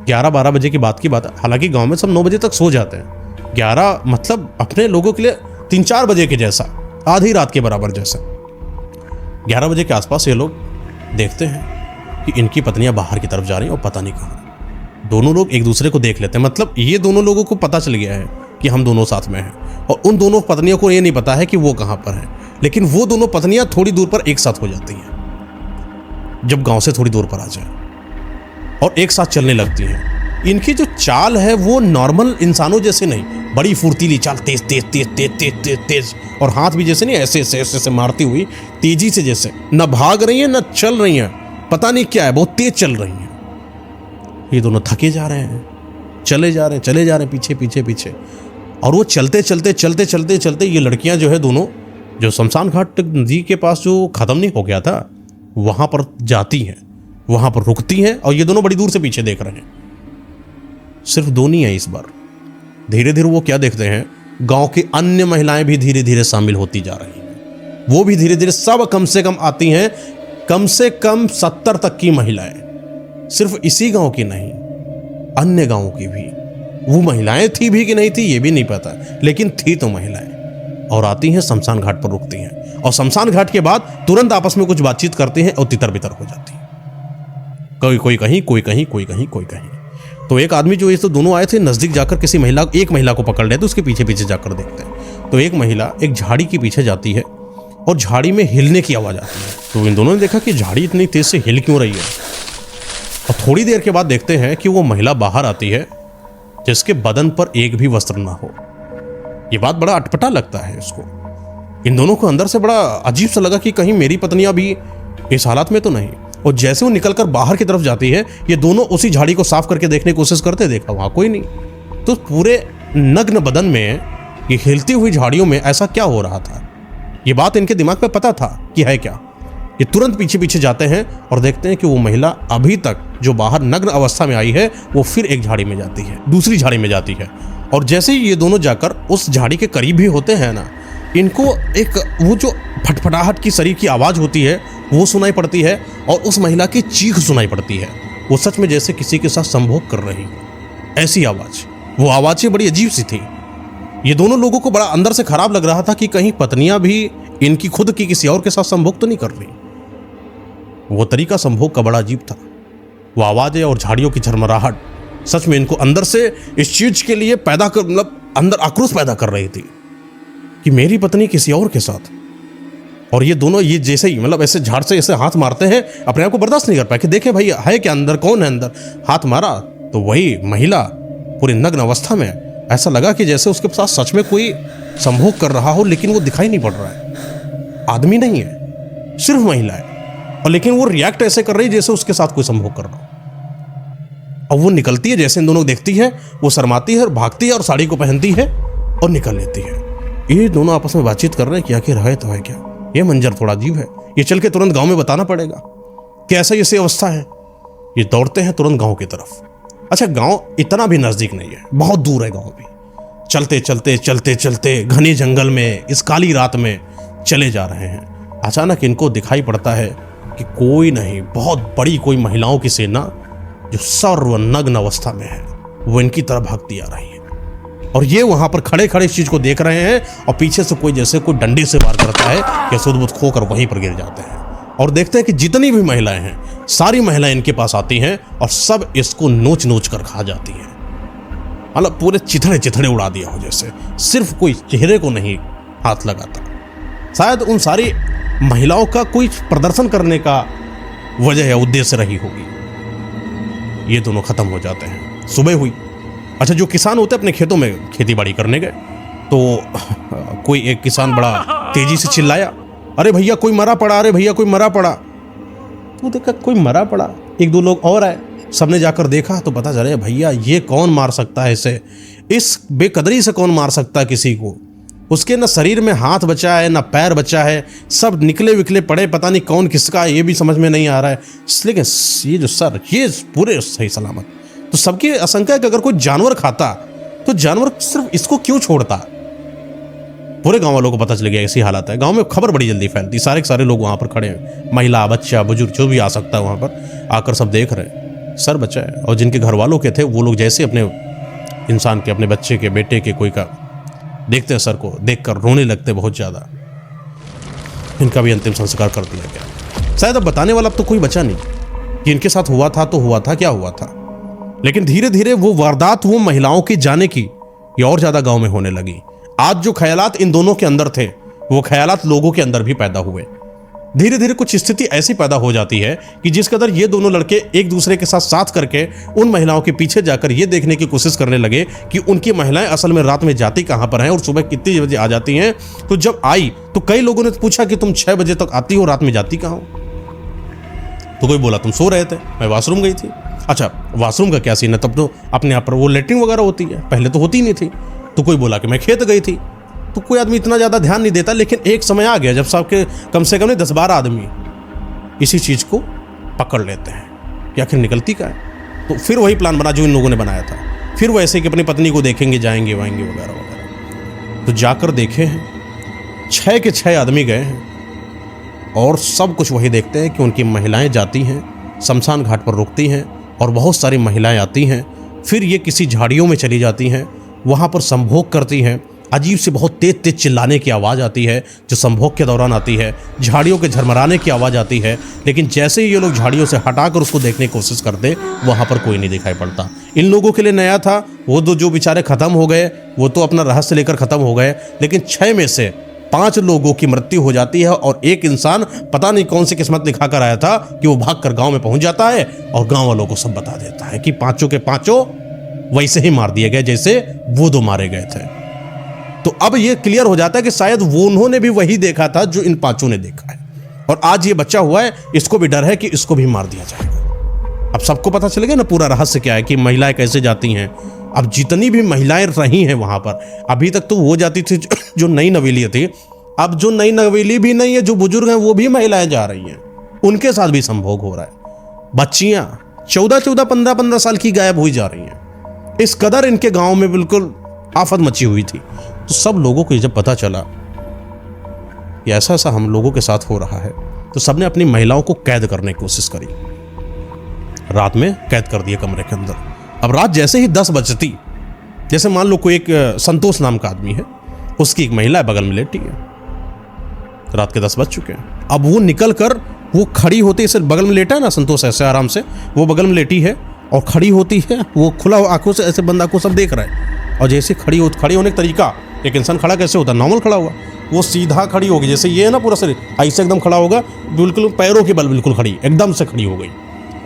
11-12 बजे की बात है। हालांकि गांव में सब 9 बजे तक सो जाते हैं। 11 मतलब अपने लोगों के लिए 3-4 बजे के जैसा, आधी रात के बराबर जैसा। 11 बजे के आसपास ये लोग देखते हैं कि इनकी पत्नियां बाहर की तरफ जा रही हैं और पता नहीं कहाँ। दोनों लोग एक दूसरे को देख लेते हैं, मतलब ये दोनों लोगों को पता चल गया है कि हम दोनों साथ में हैं, और उन दोनों पत्नियों को ये नहीं पता है कि वो कहाँ पर हैं। लेकिन वो दोनों पत्नियां थोड़ी दूर पर एक साथ हो जाती हैं, जब गांव से थोड़ी दूर पर आ जाए, और एक साथ चलने लगती हैं। इनकी जो चाल है वो नॉर्मल इंसानों जैसे नहीं, बड़ी फुर्तीली चाल, तेज तेज तेज तेज तेज तेज तेज, और हाथ भी जैसे नहीं ऐसे ऐसे ऐसे ऐसे मारती हुई तेजी से, जैसे न भाग रही हैं न चल रही हैं, पता नहीं क्या है, बहुत तेज चल रही हैं। ये दोनों थके जा रहे हैं, चले जा रहे हैं पीछे पीछे पीछे, और वो चलते चलते चलते चलते चलते ये लड़कियां जो है दोनों, जो शमशान घाट नदी के पास जो खत्म नहीं हो गया था वहां पर जाती हैं, वहां पर रुकती हैं, और ये दोनों बड़ी दूर से पीछे देख रहे हैं। सिर्फ दो नहीं है इस बार, धीरे धीरे वो क्या देखते हैं, गांव की अन्य महिलाएं भी धीरे धीरे शामिल होती जा रही हैं। वो भी धीरे धीरे सब कम से कम आती हैं, कम से कम 70 तक की महिलाएं, सिर्फ इसी गांव की नहीं, अन्य गांवों की भी। वो महिलाएं थी भी कि नहीं थी ये भी नहीं पता, लेकिन थी तो महिलाएं, और आती हैं शमशान घाट पर रुकती हैं, और शमशान घाट के बाद तुरंत आपस में कुछ बातचीत करती हैं और तितर बितर हो जाती हैं। कोई कहीं, कोई कहीं, कोई कहीं, कोई कहीं। तो एक आदमी जो, ये तो दोनों आए थे, नजदीक जाकर किसी महिला, एक महिला को पकड़ लेते, उसके पीछे पीछे जाकर देखते हैं। तो एक महिला एक झाड़ी के पीछे जाती है और झाड़ी में हिलने की आवाज आती है। तो इन दोनों ने देखा कि झाड़ी इतनी तेज से हिल क्यों रही है, और थोड़ी देर के बाद देखते हैं कि वो महिला बाहर आती है जिसके बदन पर एक भी वस्त्र ना हो। ये बात बड़ा अटपटा लगता है इसको। इन दोनों को अंदर से बड़ा अजीब सा लगा कि कहीं मेरी पत्नियां भी इस हालत में तो नहीं। और जैसे वो निकलकर बाहर की तरफ जाती है, ये दोनों उसी झाड़ी को साफ करके देखने की कोशिश करते, देखा वहां कोई नहीं। तो पूरे नग्न बदन में, ये हिलती हुई झाड़ियों में ऐसा क्या हो रहा था, ये बात इनके दिमाग में पता था कि है क्या। ये तुरंत पीछे पीछे जाते हैं और देखते हैं कि वो महिला अभी तक जो बाहर नग्न अवस्था में आई है, वो फिर एक झाड़ी में जाती है, दूसरी झाड़ी में जाती है। और जैसे ही ये दोनों जाकर उस झाड़ी के करीब भी होते हैं ना, इनको एक वो जो फटफटाहट की शरीर की आवाज़ होती है वो सुनाई पड़ती है, और उस महिला की चीख सुनाई पड़ती है। वो सच में जैसे किसी के साथ संभोग कर रही हो, ऐसी आवाज़। वो आवाज़ें बड़ी अजीब सी थी। ये दोनों लोगों को बड़ा अंदर से खराब लग रहा था कि कहीं पत्नियां भी इनकी खुद की किसी और के साथ संभोग तो नहीं कर रही। वो तरीका संभोग का बड़ा अजीब था। वो आवाज़ें और झाड़ियों की झरमराहट सच में इनको अंदर से इस चीज के लिए पैदा कर, मतलब अंदर आक्रोश पैदा कर रही थी कि मेरी पत्नी किसी और के साथ। और ये दोनों, ये जैसे ही मतलब ऐसे झाड़ से ऐसे हाथ मारते हैं, अपने आप को बर्दाश्त नहीं कर पाए कि देखे भाई है क्या अंदर, कौन है अंदर। हाथ मारा तो वही महिला पूरी नग्न अवस्था में, ऐसा लगा कि जैसे उसके साथ सच में कोई संभोग कर रहा हो, लेकिन वो दिखाई नहीं पड़ रहा है, आदमी नहीं है, सिर्फ महिला है। और लेकिन वो रिएक्ट ऐसे कर रही जैसे उसके साथ कोई संभोग कर रहा हो। अब वो निकलती है, जैसे इन दोनों को देखती है वो शर्माती है और भागती है और साड़ी को पहनती है और निकल लेती है। ये दोनों आपस में बातचीत कर रहे हैं कि आखिर है तो है क्या। ये मंजर थोड़ा अजीब है, ये चल के तुरंत गांव में बताना पड़ेगा कि ऐसा ऐसी अवस्था है। ये दौड़ते हैं तुरंत गांव की तरफ। अच्छा, गांव इतना भी नजदीक नहीं है, बहुत दूर है गांव भी। चलते चलते चलते चलते घने जंगल में इस काली रात में चले जा रहे हैं। अचानक इनको दिखाई पड़ता है कि कोई नहीं, बहुत बड़ी कोई महिलाओं की सेना जो सर्वनग्न अवस्था में है, वो इनकी तरफ भागती आ रही है। और ये वहां पर खड़े खड़े इस चीज को देख रहे हैं, और पीछे से कोई जैसे कोई डंडे से वार करता है कि सुध-बुध खोकर वहीं पर गिर जाते हैं। और देखते हैं कि जितनी भी महिलाएं हैं, सारी महिलाएं इनके पास आती हैं और सब इसको नोच नोच कर खा जाती हैं। मतलब पूरे चिथड़े चिथड़े उड़ा दिया हो जैसे, सिर्फ कोई चेहरे को नहीं हाथ लगाता। शायद उन सारी महिलाओं का कोई प्रदर्शन करने का वजह या उद्देश्य रही होगी। ये दोनों खत्म हो जाते हैं। सुबह हुई। अच्छा, जो किसान होते अपने खेतों में खेती बाड़ी करने गए, तो कोई एक किसान बड़ा तेजी से चिल्लाया, अरे भैया कोई मरा पड़ा, अरे भैया कोई मरा पड़ा। तो देखा कोई मरा पड़ा, एक दो लोग और आए, सबने जाकर देखा तो पता चले भैया ये कौन मार सकता है इसे, इस बेकदरी से कौन मार सकता है किसी को। उसके ना शरीर में हाथ बचा है ना पैर बचा है, सब निकले विकले पड़े, पता नहीं कौन किसका है ये भी समझ में नहीं आ रहा है। लेकिन ये जो सर, ये पूरे सही सलामत। तो सबकी आशंका है कि अगर कोई जानवर खाता तो जानवर सिर्फ इसको क्यों छोड़ता। पूरे गांव वालों को पता चल गया ऐसी हालत है। गांव में खबर बड़ी जल्दी फैलती, सारे के सारे लोग वहां पर खड़े हैं, महिला बच्चा बुजुर्ग जो भी आ सकता है वहां पर आकर सब देख रहे हैं। सर बचाए। और जिनके घर वालों के थे वो लोग जैसे अपने इंसान के, अपने बच्चे के, बेटे के कोई का देखते सर को देखकर रोने लगते बहुत ज़्यादा। इनका भी अंतिम संस्कार कर दिया गया। शायद अब बताने वाला अब तो कोई बचा नहीं कि इनके साथ हुआ था तो हुआ था, क्या हुआ था। लेकिन धीरे धीरे वो वारदात, वो महिलाओं की जाने की, ये और ज़्यादा गांव में होने लगी। आज जो ख्यालात इन दोनों के अंदर थे वो ख्यालात लोगों के अंदर भी पैदा हुए। धीरे धीरे कुछ स्थिति ऐसी पैदा हो जाती है कि जिस कदर ये दोनों लड़के एक दूसरे के साथ साथ करके उन महिलाओं के पीछे जाकर ये देखने की कोशिश करने लगे कि उनकी महिलाएं असल में रात में जाती कहां पर हैं और सुबह कितनी बजे आ जाती हैं। तो जब आई तो कई लोगों ने पूछा कि तुम 6 बजे तक आती हो, रात में जाती कहां हो? तो कोई बोला तुम सो रहे थे, मैं वॉशरूम गई थी। अच्छा, वॉशरूम का क्या सीन है? तब तो अपने आप पर वो लेटरिन वगैरह होती है, पहले तो होती नहीं थी। तो कोई बोला कि मैं खेत गई थी। तो कोई आदमी इतना ज़्यादा ध्यान नहीं देता, लेकिन एक समय आ गया जब सबके कम से कम 10-12 आदमी इसी चीज़ को पकड़ लेते हैं कि आखिर निकलती का है। तो फिर वही प्लान बना जो इन लोगों ने बनाया था। फिर वो ऐसे कि अपनी पत्नी को देखेंगे, जाएंगे वाएंगे वगैरह वगैरह। तो जाकर देखे हैं 6 के 6 आदमी गए हैं और सब कुछ वही देखते हैं कि उनकी महिलाएं जाती हैं, शमशान घाट पर रुकती हैं और बहुत सारी महिलाएं आती हैं। फिर ये किसी झाड़ियों में चली जाती हैं, वहाँ पर संभोग करती हैं। अजीब से बहुत तेज तेज चिल्लाने की आवाज़ आती है जो संभोग के दौरान आती है, झाड़ियों के झरमराने की आवाज़ आती है। लेकिन जैसे ही ये लोग झाड़ियों से हटाकर उसको देखने की कोशिश करते, वहाँ पर कोई नहीं दिखाई पड़ता। इन लोगों के लिए नया था, वो जो बेचारे ख़त्म हो गए वो तो अपना रहस्य लेकर ख़त्म हो गए। लेकिन 6 में से 5 लोगों की मृत्यु हो जाती है और एक इंसान पता नहीं कौन सी किस्मत दिखा कर आया था कि वो भागकर गाँव में पहुँच जाता है और गाँव वालों को सब बता देता है कि 5 के 5 वैसे ही मार दिए गए जैसे वो 2 मारे गए थे। तो अब ये क्लियर हो जाता है कि शायद वो उन्होंने भी वही देखा था जो इन 5 ने देखा है। और आज ये बच्चा हुआ है, इसको भी डर है कि इसको भी मार दिया जाएगा। अब सबको पता चल गया ना पूरा रहस्य क्या है, कि महिलाएं कैसे जाती हैं। अब जितनी भी महिलाएं रही हैं वहां पर, अभी तक तो वो जाती थी जो नई नवेली थी। अब जो नई नवेली भी नहीं है, जो बुजुर्ग हैं वो भी महिलाएं जा रही हैं, उनके साथ भी संभोग हो रहा है। बच्चियां 14-14, 15-15 साल की गायब हुई जा रही हैं। इस कदर इनके गांव में बिल्कुल आफत मची हुई थी। तो सब लोगों को जब पता चला कि ऐसा ऐसा हम लोगों के साथ हो रहा है, तो सबने अपनी महिलाओं को कैद करने की कोशिश करी। रात में कैद कर दिए कमरे के अंदर। अब रात जैसे ही 10 बजती, जैसे मान लो कोई एक संतोष नाम का आदमी है, उसकी एक महिला बगल में लेटी है, रात के 10 बज चुके हैं। अब वो निकल कर वो खड़ी होती है, बगल में लेटा है ना संतोष, ऐसे आराम से वो बगल में लेटी है और खड़ी होती है। वो खुला आंखों से ऐसे बंदा को सब देख रहा है। और जैसे खड़ी होने का तरीका, एक इंसान खड़ा कैसे होता है, नॉर्मल खड़ा हुआ, वो सीधा खड़ी होगी जैसे ये है ना, पूरा शरीर ऐसे एकदम खड़ा होगा, बिल्कुल पैरों के बल बिल्कुल खड़ी, एकदम से खड़ी हो गई,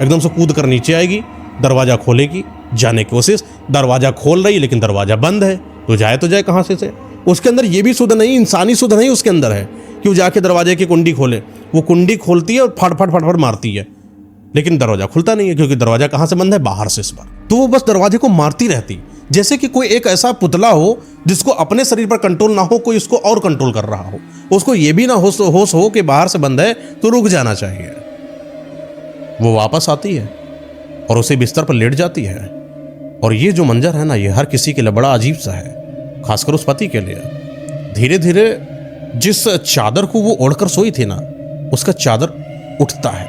एकदम से कूद कर नीचे आएगी, दरवाज़ा खोलेगी, जाने की कोशिश, दरवाज़ा खोल रही लेकिन दरवाज़ा बंद है। तो जाए कहाँ से? उसके अंदर ये भी सुध नहीं, इंसानी सुध नहीं उसके अंदर है कि वो जाके दरवाजे की कुंडी खोले। वो कुंडी खोलती है और फट मारती है, लेकिन दरवाजा खुलता नहीं है क्योंकि दरवाजा कहाँ से बंद है, बाहर से इस बार। तो वो बस दरवाजे को मारती रहती, जैसे कि कोई एक ऐसा पुतला हो जिसको अपने शरीर पर कंट्रोल ना हो, कोई उसको और कंट्रोल कर रहा हो। उसको ये भी ना होश हो कि बाहर से बंद है तो रुक जाना चाहिए। वो वापस आती है और उसे बिस्तर पर लेट जाती है। और ये जो मंजर है ना, ये हर किसी के लिए बड़ा अजीब सा है, खासकर उस पति के लिए। धीरे धीरे जिस चादर को वो ओढ़कर सोई थी ना, उसका चादर उठता है,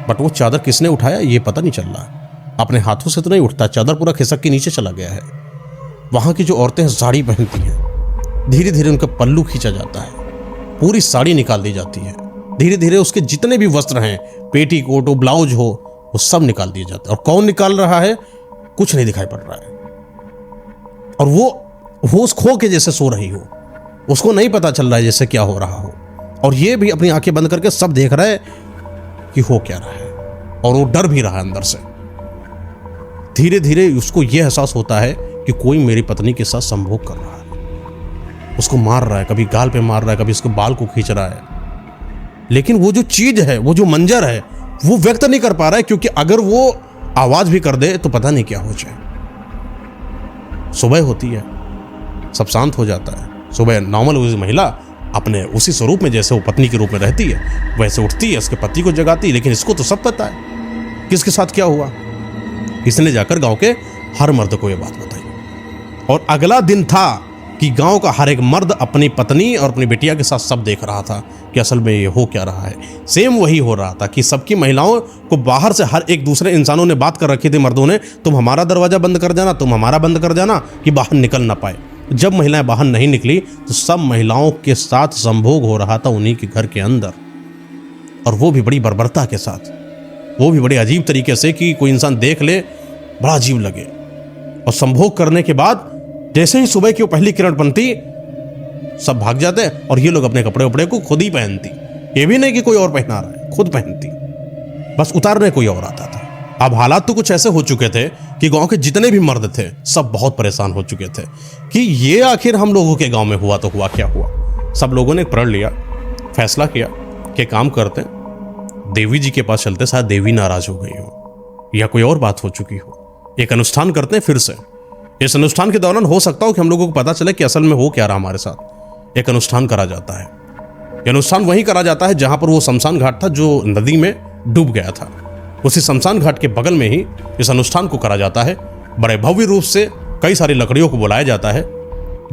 बट वो चादर किसने उठाया ये पता नहीं चल रहा। अपने हाथों से तो नहीं उठता, चादर पूरा खिसक के नीचे चला गया है। वहाँ की जो औरतें साड़ी पहनती हैं, धीरे धीरे उनका पल्लू खींचा जाता है, पूरी साड़ी निकाल दी जाती है। धीरे धीरे उसके जितने भी वस्त्र हैं, पेटी कोट हो, ब्लाउज हो, वो सब निकाल दिए जाते हैं। और कौन निकाल रहा है कुछ नहीं दिखाई पड़ रहा है। और वो होश खो के जैसे सो रही हो, उसको नहीं पता चल रहा है जैसे क्या हो रहा हो। और ये भी अपनी आंखें बंद करके सब देख रहा है कि हो क्या रहा है, और वो डर भी रहा है अंदर से। धीरे धीरे उसको ये एहसास होता है कि कोई मेरी पत्नी के साथ संभोग कर रहा है, उसको मार रहा है, कभी गाल पे मार रहा है, कभी उसके बाल को खींच रहा है। लेकिन वो जो चीज है, वो जो मंजर है, वो व्यक्त नहीं कर पा रहा है, क्योंकि अगर वो आवाज भी कर दे तो पता नहीं क्या हो जाए। सुबह होती है, सब शांत हो जाता है। सुबह नॉर्मल उसी महिला अपने उसी स्वरूप में, जैसे वो पत्नी के रूप में रहती है, वैसे उठती है, उसके पति को जगाती है। लेकिन इसको तो सब पता है किसके साथ क्या हुआ। इसने जाकर गांव के हर मर्द को ये बात बताई। और अगला दिन था कि गांव का हर एक मर्द अपनी पत्नी और अपनी बिटिया के साथ सब देख रहा था कि असल में ये हो क्या रहा है। सेम वही हो रहा था कि सबकी महिलाओं को बाहर से हर एक दूसरे इंसानों ने बात कर रखी थी, मर्दों ने, तुम हमारा दरवाजा बंद कर जाना, तुम हमारा बंद कर जाना, कि बाहर निकल ना पाए। जब महिलाएं बाहर नहीं निकली तो सब महिलाओं के साथ संभोग हो रहा था उन्हीं के घर के अंदर, और वो भी बड़ी बर्बरता के साथ, वो भी बड़े अजीब तरीके से कि कोई इंसान देख ले बड़ा अजीब लगे। और संभोग करने के बाद जैसे ही सुबह की वो पहली किरण बनती, सब भाग जाते और ये लोग अपने कपड़े उपड़े को खुद ही पहनती। ये भी नहीं कि कोई और पहना रहा है, खुद पहनती, बस उतारने कोई और आता था। अब हालात तो कुछ ऐसे हो चुके थे कि गांव के जितने भी मर्द थे सब बहुत परेशान हो चुके थे कि ये आखिर हम लोगों के गांव में हुआ तो हुआ क्या हुआ। सब लोगों ने प्रण लिया, फैसला किया कि काम करते, देवी जी के पास चलते, शायद देवी नाराज हो गई हो या कोई और बात हो चुकी हो। एक अनुष्ठान करते हैं फिर से। इस अनुष्ठान के दौरान हो सकता हो कि हम लोगों को पता चले कि असल में हो क्या रहा हमारे साथ। एक अनुष्ठान करा जाता है। यह अनुष्ठान वहीं करा जाता है जहां पर वो शमशान घाट था जो नदी में डूब गया था। उसी शमशान घाट के बगल में ही इस अनुष्ठान को करा जाता है। बड़े भव्य रूप से कई सारी लकड़ियों को बुलाया जाता है,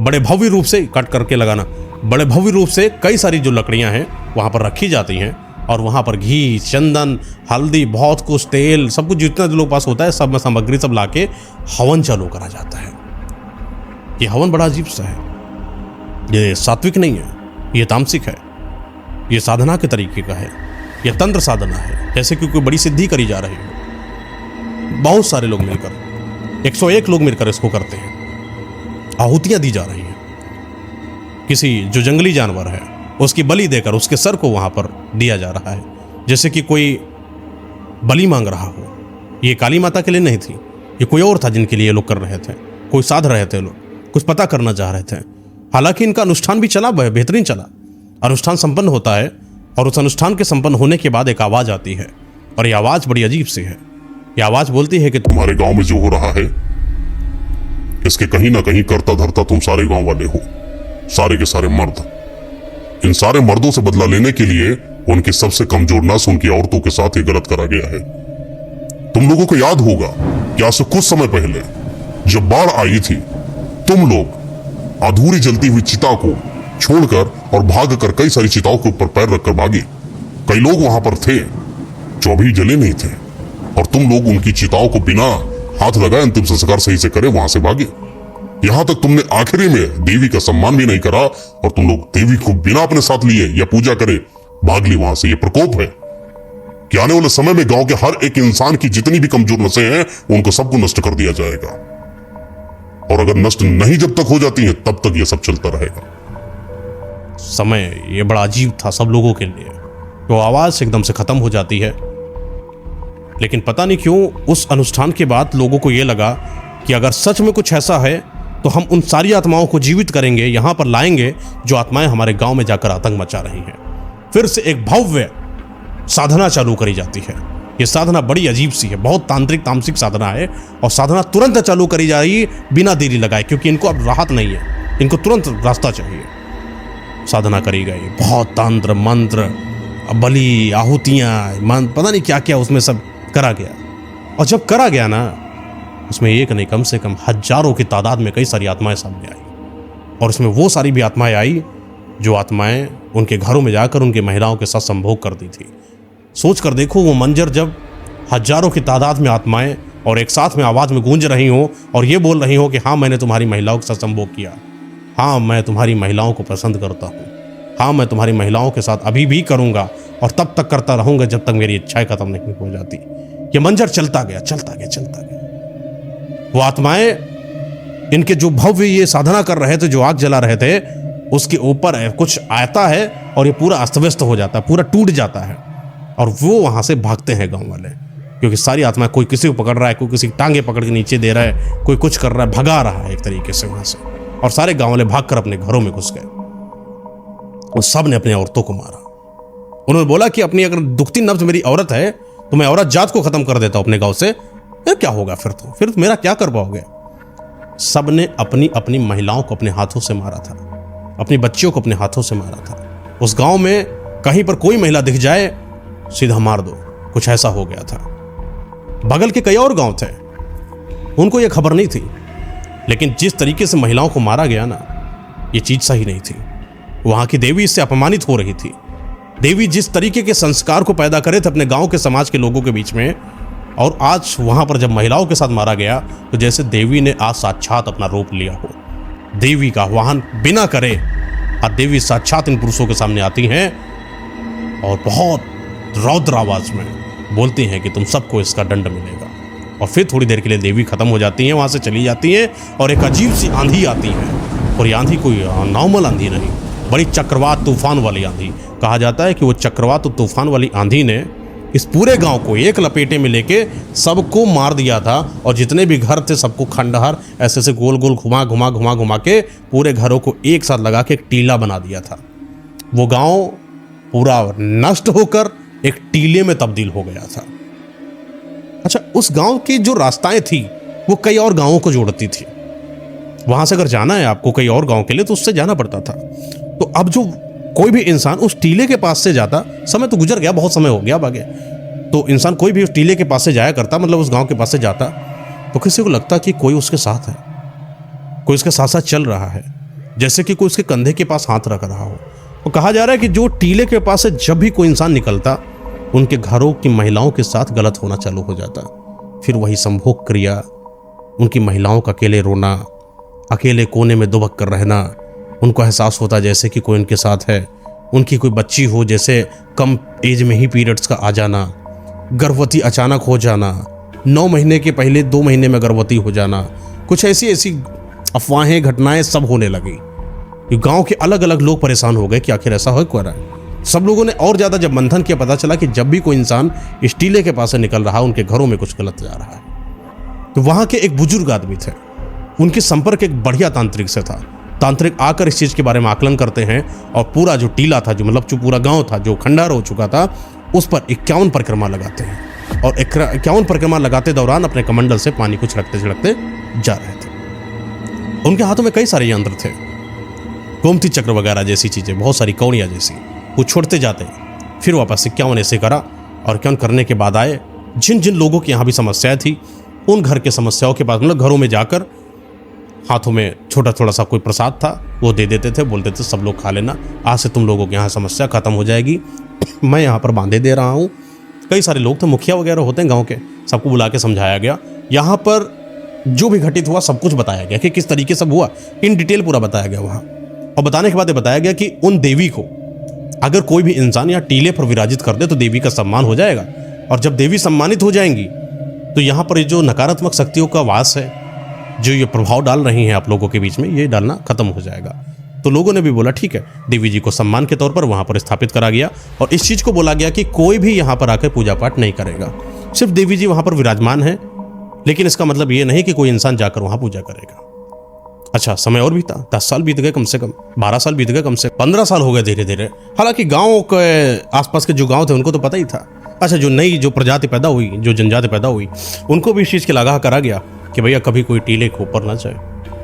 बड़े भव्य रूप से कट करके लगाना, बड़े भव्य रूप से कई सारी जो लकड़ियां हैं वहां पर रखी जाती हैं, और वहां पर घी, चंदन, हल्दी, बहुत कुछ, तेल, सब कुछ जितना जो लोग पास होता है सब सामग्री सब लाके हवन चालू करा जाता है। ये हवन बड़ा अजीब सा है, ये सात्विक नहीं है, ये तामसिक है, ये साधना के तरीके का है, ये तंत्र साधना है, जैसे कि कोई बड़ी सिद्धि करी जा रही हो। बहुत सारे लोग मिलकर, 101 लोग मिलकर इसको करते हैं। आहुतियां दी जा रही हैं। किसी जो जंगली जानवर है उसकी बलि देकर उसके सर को वहां पर दिया जा रहा है, जैसे कि कोई बलि मांग रहा हो। ये काली माता के लिए नहीं थी, ये कोई और था जिनके लिए ये लोग कर रहे थे, कोई साध रहे थे, लोग कुछ पता करना चाह रहे थे। हालांकि इनका अनुष्ठान भी चला, बेहतरीन चला। अनुष्ठान संपन्न होता है और उस अनुष्ठान के संपन्न होने के बाद एक आवाज आती है, और ये आवाज बड़ी अजीब सी है। ये आवाज बोलती है कि तुम्हारे गांव में जो हो रहा है इसके कहीं ना कहीं करता धरता तुम सारे गांव वाले हो, सारे के सारे मर्द। इन सारे मर्दों से बदला लेने के लिए उनकी सबसे कमजोर नस उनकी औरतों के साथ ही गलत करा गया है। तुम लोगों को याद होगा कि आज से कुछ समय पहले जब बाढ़ आई थी, तुम लोग अधूरी जलती हुई चिता को छोड़कर और भागकर कई सारी चिताओं के ऊपर पैर रखकर भागे। कई लोग वहां पर थे जो अभी जले नहीं थे, और तुम लोग उनकी चिताओं को बिना हाथ लगाए अंतिम संस्कार सही से करे वहां से भागे। यहां तक तुमने आखिरी में देवी का सम्मान भी नहीं करा, और तुम लोग देवी को बिना अपने साथ लिए या पूजा करे भाग ली वहां से। ये प्रकोप है कि आने वाले समय में गांव के हर एक इंसान की जितनी भी कमजोर नसें हैं उनको सबको नष्ट कर दिया जाएगा, और अगर नष्ट नहीं जब तक हो जाती हैं तब तक ये सब चलता रहेगा। समय ये बड़ा अजीब था सब लोगों के लिए। वो आवाज एकदम से खत्म हो जाती है, लेकिन पता नहीं क्यों उस अनुष्ठान के बाद लोगों को ये लगा कि अगर सच में कुछ ऐसा है तो हम उन सारी आत्माओं को जीवित करेंगे, यहां पर लाएंगे जो आत्माएं हमारे गांव में जाकर आतंक मचा रही हैं। फिर से एक भव्य साधना चालू करी जाती है। ये साधना बड़ी अजीब सी है, बहुत तांत्रिक तामसिक साधना है, और साधना तुरंत चालू करी जा रही है बिना देरी लगाए, क्योंकि इनको अब राहत नहीं है, इनको तुरंत रास्ता चाहिए। साधना करी गई, बहुत तंत्र मंत्र, बलि, आहुतियां, पता नहीं क्या क्या उसमें सब करा गया। और जब करा गया ना, उसमें एक नहीं कम से कम हजारों की तादाद में कई सारी आत्माएं सामने आई, और उसमें वो सारी भी आत्माएं आई जो आत्माएं उनके घरों में जाकर उनके महिलाओं के साथ संभोग करती थी। सोच कर देखो वो मंजर, जब हजारों की तादाद में आत्माएं और एक साथ में आवाज में गूंज रही हो और ये बोल रही हो कि हाँ मैंने तुम्हारी महिलाओं के साथ संभोग किया, हाँ मैं तुम्हारी महिलाओं को पसंद करता हूँ, हाँ मैं तुम्हारी महिलाओं के साथ अभी भी करूँगा और तब तक करता रहूँगा जब तक मेरी इच्छाएं खत्म नहीं हो जाती। ये मंजर चलता गया चलता गया चलता गया। वो आत्माएं इनके जो भव्य ये साधना कर रहे थे, जो आग जला रहे थे, उसके ऊपर कुछ आता है और ये पूरा अस्त व्यस्त हो जाता है, पूरा टूट जाता है, और वो वहां से भागते हैं गांव वाले, क्योंकि सारी आत्माएं, कोई किसी को पकड़ रहा है, कोई किसी की टांगे पकड़ के नीचे दे रहा है, कोई कुछ कर रहा है, भगा रहा है एक तरीके से वहां से, और सारे गांव वाले भागकर अपने घरों में घुस गए। और सब ने अपनी औरतों को मारा। उन्होंने बोला कि अपनी अगर दुखती नब्ज मेरी औरत है तो मैं औरत जात को खत्म कर देता हूं अपने गांव से। फिर क्या होगा, फिर तो मेरा क्या कर पाओगे। सब ने अपनी अपनी महिलाओं को अपने हाथों से मारा था, अपनी बच्चियों को अपने हाथों से मारा था। उस गांव में कहीं पर कोई महिला दिख जाए सीधा मार दो, कुछ ऐसा हो गया था। बगल के कई और गांव थे, उनको यह खबर नहीं थी, लेकिन जिस तरीके से महिलाओं को मारा गया ना, ये चीज़ सही नहीं थी। वहाँ की देवी इससे अपमानित हो रही थी। देवी जिस तरीके के संस्कार को पैदा करे थे अपने गांव के समाज के लोगों के बीच में, और आज वहाँ पर जब महिलाओं के साथ मारा गया तो जैसे देवी ने आज साक्षात अपना रूप लिया हो। देवी का आह्वान बिना करे आज देवी साक्षात इन पुरुषों के सामने आती हैं और बहुत रौद्र आवाज में बोलती हैं कि तुम सबको इसका दंड मिलेगा। और फिर थोड़ी देर के लिए देवी खत्म हो जाती हैं, वहाँ से चली जाती हैं और एक अजीब सी आंधी आती है। और ये आंधी कोई नॉर्मल आंधी नहीं, बड़ी चक्रवात तूफान वाली आंधी। कहा जाता है कि वो चक्रवात और तूफान वाली आंधी ने इस पूरे गांव को एक लपेटे में लेके सबको मार दिया था, और जितने भी घर थे सबको खंडहर ऐसे से गोल गोल घुमा के पूरे घरों को एक साथ लगा के एक टीला बना दिया था। वो गांव पूरा नष्ट होकर एक टीले में तब्दील हो गया था। अच्छा, उस गांव की जो रास्ताएं थी वो कई और गांवों को जोड़ती थी। वहां से अगर जाना है आपको कई और गांव के लिए तो उससे जाना पड़ता था। तो अब जो कोई भी इंसान उस टीले के पास से जाता, समय तो गुजर गया, बहुत समय हो गया आगे, तो इंसान कोई भी उस टीले के पास से जाया करता, मतलब उस गांव के पास से जाता, तो किसी को लगता कि कोई उसके साथ है, कोई उसके साथ साथ चल रहा है, जैसे कि कोई उसके कंधे के पास हाथ रख रहा हो। तो कहा जा रहा है कि जो टीले के पास से जब भी कोई इंसान निकलता, उनके घरों की महिलाओं के साथ गलत होना चालू हो जाता। फिर वही संभोग क्रिया, उनकी महिलाओं का अकेले रोना, अकेले कोने में दुबक कर रहना, उनको एहसास होता जैसे कि कोई उनके साथ है। उनकी कोई बच्ची हो, जैसे कम एज में ही पीरियड्स का आ जाना, गर्भवती अचानक हो जाना, 9 महीने के पहले 2 महीने में गर्भवती हो जाना, कुछ ऐसी अफवाहें घटनाएं सब होने लगी। गांव के अलग अलग लोग परेशान हो गए कि आखिर ऐसा हो क्यों रहा है। सब लोगों ने और ज़्यादा जब मंथन किया, पता चला कि जब भी कोई इंसान इस टीले के पास से निकल रहा, उनके घरों में कुछ गलत जा रहा है। तो वहाँ के एक बुजुर्ग आदमी थे, उनके संपर्क एक बढ़िया तांत्रिक से था। तांत्रिक आकर इस चीज़ के बारे में आकलन करते हैं और पूरा जो टीला था, जो मतलब जो पूरा गांव था, जो खंडहर हो चुका था, उस पर 51 परिक्रमा लगाते हैं। और 51 परिक्रमा लगाते दौरान अपने कमंडल से पानी को छिड़कते छिड़कते जा रहे थे। उनके हाथों में कई सारे यंत्र थे, गोमती चक्र वगैरह जैसी चीज़ें, बहुत सारी कौड़ियाँ जैसी। वो छोड़ते जाते, फिर वापस 51 ऐसे करा, और 51 करने के बाद आए, जिन जिन लोगों की यहाँ भी समस्याएं थी, उन घर के समस्याओं के पास, मतलब घरों में जाकर हाथों में छोटा थोड़ा सा कोई प्रसाद था वो दे देते थे, बोलते थे सब लोग खा लेना, आज से तुम लोगों के यहाँ समस्या खत्म हो जाएगी, मैं यहाँ पर बांधे दे रहा हूँ। कई सारे लोग थे, मुखिया वगैरह होते हैं गांव के, सबको बुला के समझाया गया। यहाँ पर जो भी घटित हुआ सब कुछ बताया गया कि किस तरीके से हुआ, इन डिटेल पूरा बताया गया वहाँ। और बताने के बाद ये बताया गया कि उन देवी को अगर कोई भी इंसान यहाँ टीले पर विराजित कर दे तो देवी का सम्मान हो जाएगा, और जब देवी सम्मानित हो जाएंगी तो यहाँ पर जो नकारात्मक शक्तियों का वास है, जो ये प्रभाव डाल रही हैं आप लोगों के बीच में, ये डालना खत्म हो जाएगा। तो लोगों ने भी बोला ठीक है, देवी जी को सम्मान के तौर पर वहाँ पर स्थापित करा गया, और इस चीज़ को बोला गया कि कोई भी यहाँ पर आकर पूजा पाठ नहीं करेगा, सिर्फ देवी जी वहाँ पर विराजमान है, लेकिन इसका मतलब ये नहीं कि कोई इंसान जाकर वहाँ पूजा करेगा। अच्छा, समय और बीता, 10 साल बीत गए, कम से कम 12 साल बीत गए, कम से 15 साल हो गए धीरे धीरे। हालांकि गाँव के आसपास के जो गाँव थे उनको तो पता ही था। अच्छा, जो नई जो प्रजाति पैदा हुई, जो जनजाति पैदा हुई, उनको भी इस चीज़ के आगाह करा गया कि भैया कभी कोई टीले के ऊपर ना जाए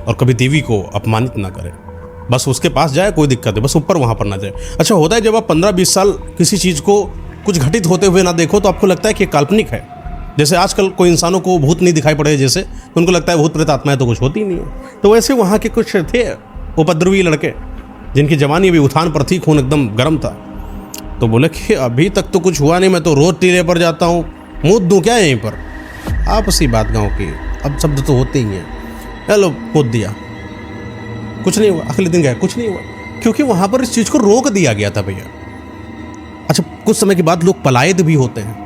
और कभी देवी को अपमानित ना करे, बस उसके पास जाए कोई दिक्कत है, बस ऊपर वहाँ पर ना जाए। अच्छा, होता है जब आप 15-20 साल किसी चीज़ को कुछ घटित होते हुए ना देखो तो आपको लगता है कि काल्पनिक है। जैसे आजकल कोई इंसानों को भूत नहीं दिखाई पड़े, जैसे तो उनको लगता है भूत प्रेत आत्माएं तो कुछ होती ही नहीं है। तो वैसे वहाँ के कुछ थे उपद्रवी लड़के, जिनकी जवानी अभी उठान पर थी, खून एकदम गर्म था। तो बोले कि अभी तक तो कुछ हुआ नहीं, मैं तो रोज टीले पर जाता हूँ, मूत दूँ क्या यहीं पर। आपसी बात गाँव की, अब शब्द तो होते ही हैं। चलो मूत दिया, कुछ नहीं हुआ। अगले दिन गए, कुछ नहीं हुआ, क्योंकि वहाँ पर इस चीज़ को रोक दिया गया था भैया। अच्छा, कुछ समय के बाद लोग पलायित भी होते हैं,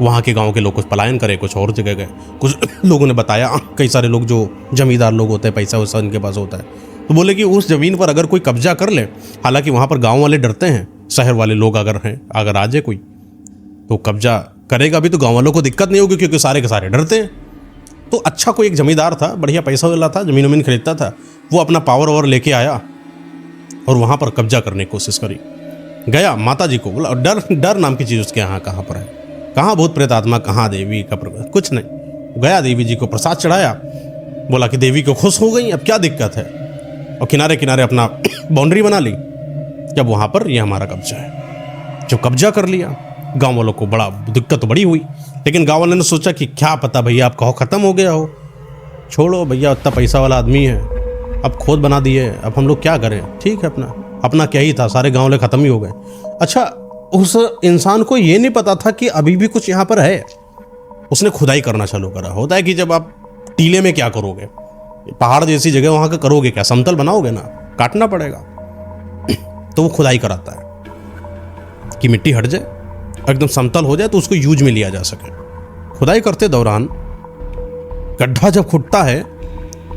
वहाँ के गांव के लोग कुछ पलायन करे, कुछ और जगह गए। कुछ लोगों ने बताया, कई सारे लोग जो जमींदार लोग होते हैं, पैसा वैसा उनके पास होता है, तो बोले कि उस ज़मीन पर अगर कोई कब्जा कर ले, हालांकि वहाँ पर गांव वाले डरते हैं, शहर वाले लोग अगर आ जाए कोई तो कब्जा करेगा भी तो गाँव वालों को दिक्कत नहीं होगी, क्योंकि सारे के सारे डरते हैं। तो अच्छा कोई एक जमींदार था, बढ़िया पैसा वाला था, ज़मीन वमीन खरीदता था, वो अपना पावर ओवर लेके आया और वहाँ पर कब्जा करने की कोशिश करी। गया माता जी को बोला, डर नाम की चीज़ उसके यहाँ कहाँ पर है, कहाँ भूत प्रेत आत्मा, कहाँ देवी का कुछ नहीं। गया देवी जी को प्रसाद चढ़ाया, बोला कि देवी को खुश हो गई, अब क्या दिक्कत है, और किनारे किनारे अपना बाउंड्री बना ली। जब वहाँ पर ये हमारा कब्जा है, जब कब्जा कर लिया, गांव वालों को बड़ा दिक्कत तो बड़ी हुई, लेकिन गांव वालों ने सोचा कि क्या पता भैया आप कहो ख़त्म हो गया हो, छोड़ो भैया, उतना पैसा वाला आदमी है, अब खोद बना दिए, अब हम लोग क्या करें, ठीक है अपना क्या ही था, सारे गाँव वाले ख़त्म ही हो गए। अच्छा, उस इंसान को ये नहीं पता था कि अभी भी कुछ यहाँ पर है। उसने खुदाई करना चालू करा। होता है कि जब आप टीले में क्या करोगे, पहाड़ जैसी जगह वहाँ का करोगे क्या, समतल बनाओगे ना, काटना पड़ेगा। तो वो खुदाई कराता है कि मिट्टी हट जाए, एकदम समतल हो जाए तो उसको यूज में लिया जा सके। खुदाई करते दौरान गड्ढा जब खुदता है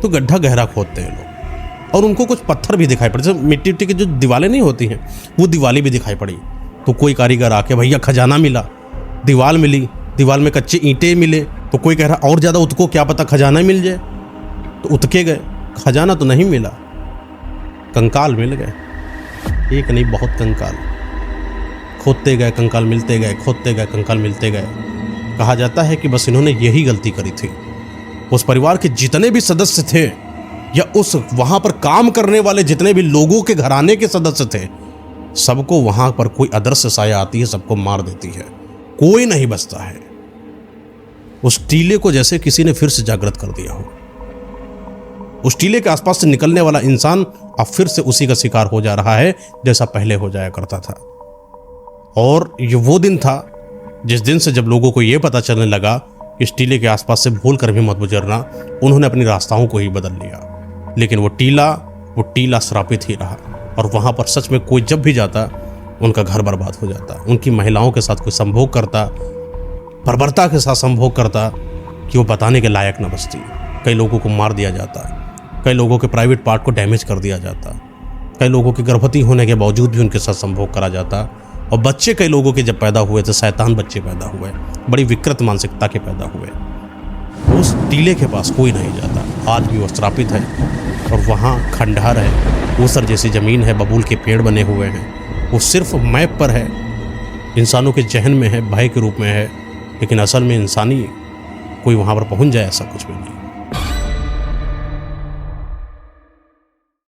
तो गड्ढा गहरा खोदते हैं लोग, और उनको कुछ पत्थर भी दिखाई पड़े, जैसे मिट्टी उट्टी की जो दीवारें नहीं होती हैं वो दीवारें भी दिखाई पड़ी। तो कोई कारीगर आके, भैया खजाना मिला, दीवार मिली, दीवार में कच्चे ईंटें मिले। तो कोई कह रहा और ज़्यादा उतको, क्या पता खजाना मिल जाए। तो उतके गए, खजाना तो नहीं मिला, कंकाल मिल गए। एक नहीं बहुत कंकाल, खोदते गए कंकाल मिलते गए, खोदते गए कंकाल मिलते गए। कहा जाता है कि बस इन्होंने यही गलती करी थी। उस परिवार के जितने भी सदस्य थे या उस वहाँ पर काम करने वाले जितने भी लोगों के घराने के सदस्य थे, सबको वहाँ पर कोई अदृश्य साया आती है, सबको मार देती है, कोई नहीं बचता है। उस टीले को जैसे किसी ने फिर से जागृत कर दिया हो। उस टीले के आसपास से निकलने वाला इंसान अब फिर से उसी का शिकार हो जा रहा है जैसा पहले हो जाया करता था। और ये वो दिन था जिस दिन से जब लोगों को ये पता चलने लगा कि इस टीले के आसपास से भूल कर भी मत गुजरना, उन्होंने अपनी रास्ताओं को ही बदल लिया। लेकिन वो टीला श्रापित ही रहा, और वहाँ पर सच में कोई जब भी जाता उनका घर बर्बाद हो जाता। उनकी महिलाओं के साथ कोई संभोग करता, बर्बरता के साथ संभोग करता कि वो बताने के लायक न बचती। कई लोगों को मार दिया जाता, कई लोगों के प्राइवेट पार्ट को डैमेज कर दिया जाता, कई लोगों के गर्भवती होने के बावजूद भी उनके साथ संभोग करा जाता। और बच्चे कई लोगों के जब पैदा हुए थे, शैतान बच्चे पैदा हुए, बड़ी विकृत मानसिकता के पैदा हुए। उस टीले के पास कोई नहीं जाता, आज भी वो श्रापित है। और वहाँ खंडहर है, ऊसर जैसी ज़मीन है, बबूल के पेड़ बने हुए हैं। वो सिर्फ मैप पर है, इंसानों के जहन में है, भय के रूप में है, लेकिन असल में इंसानी कोई वहाँ पर पहुँच जाए ऐसा कुछ भी नहीं।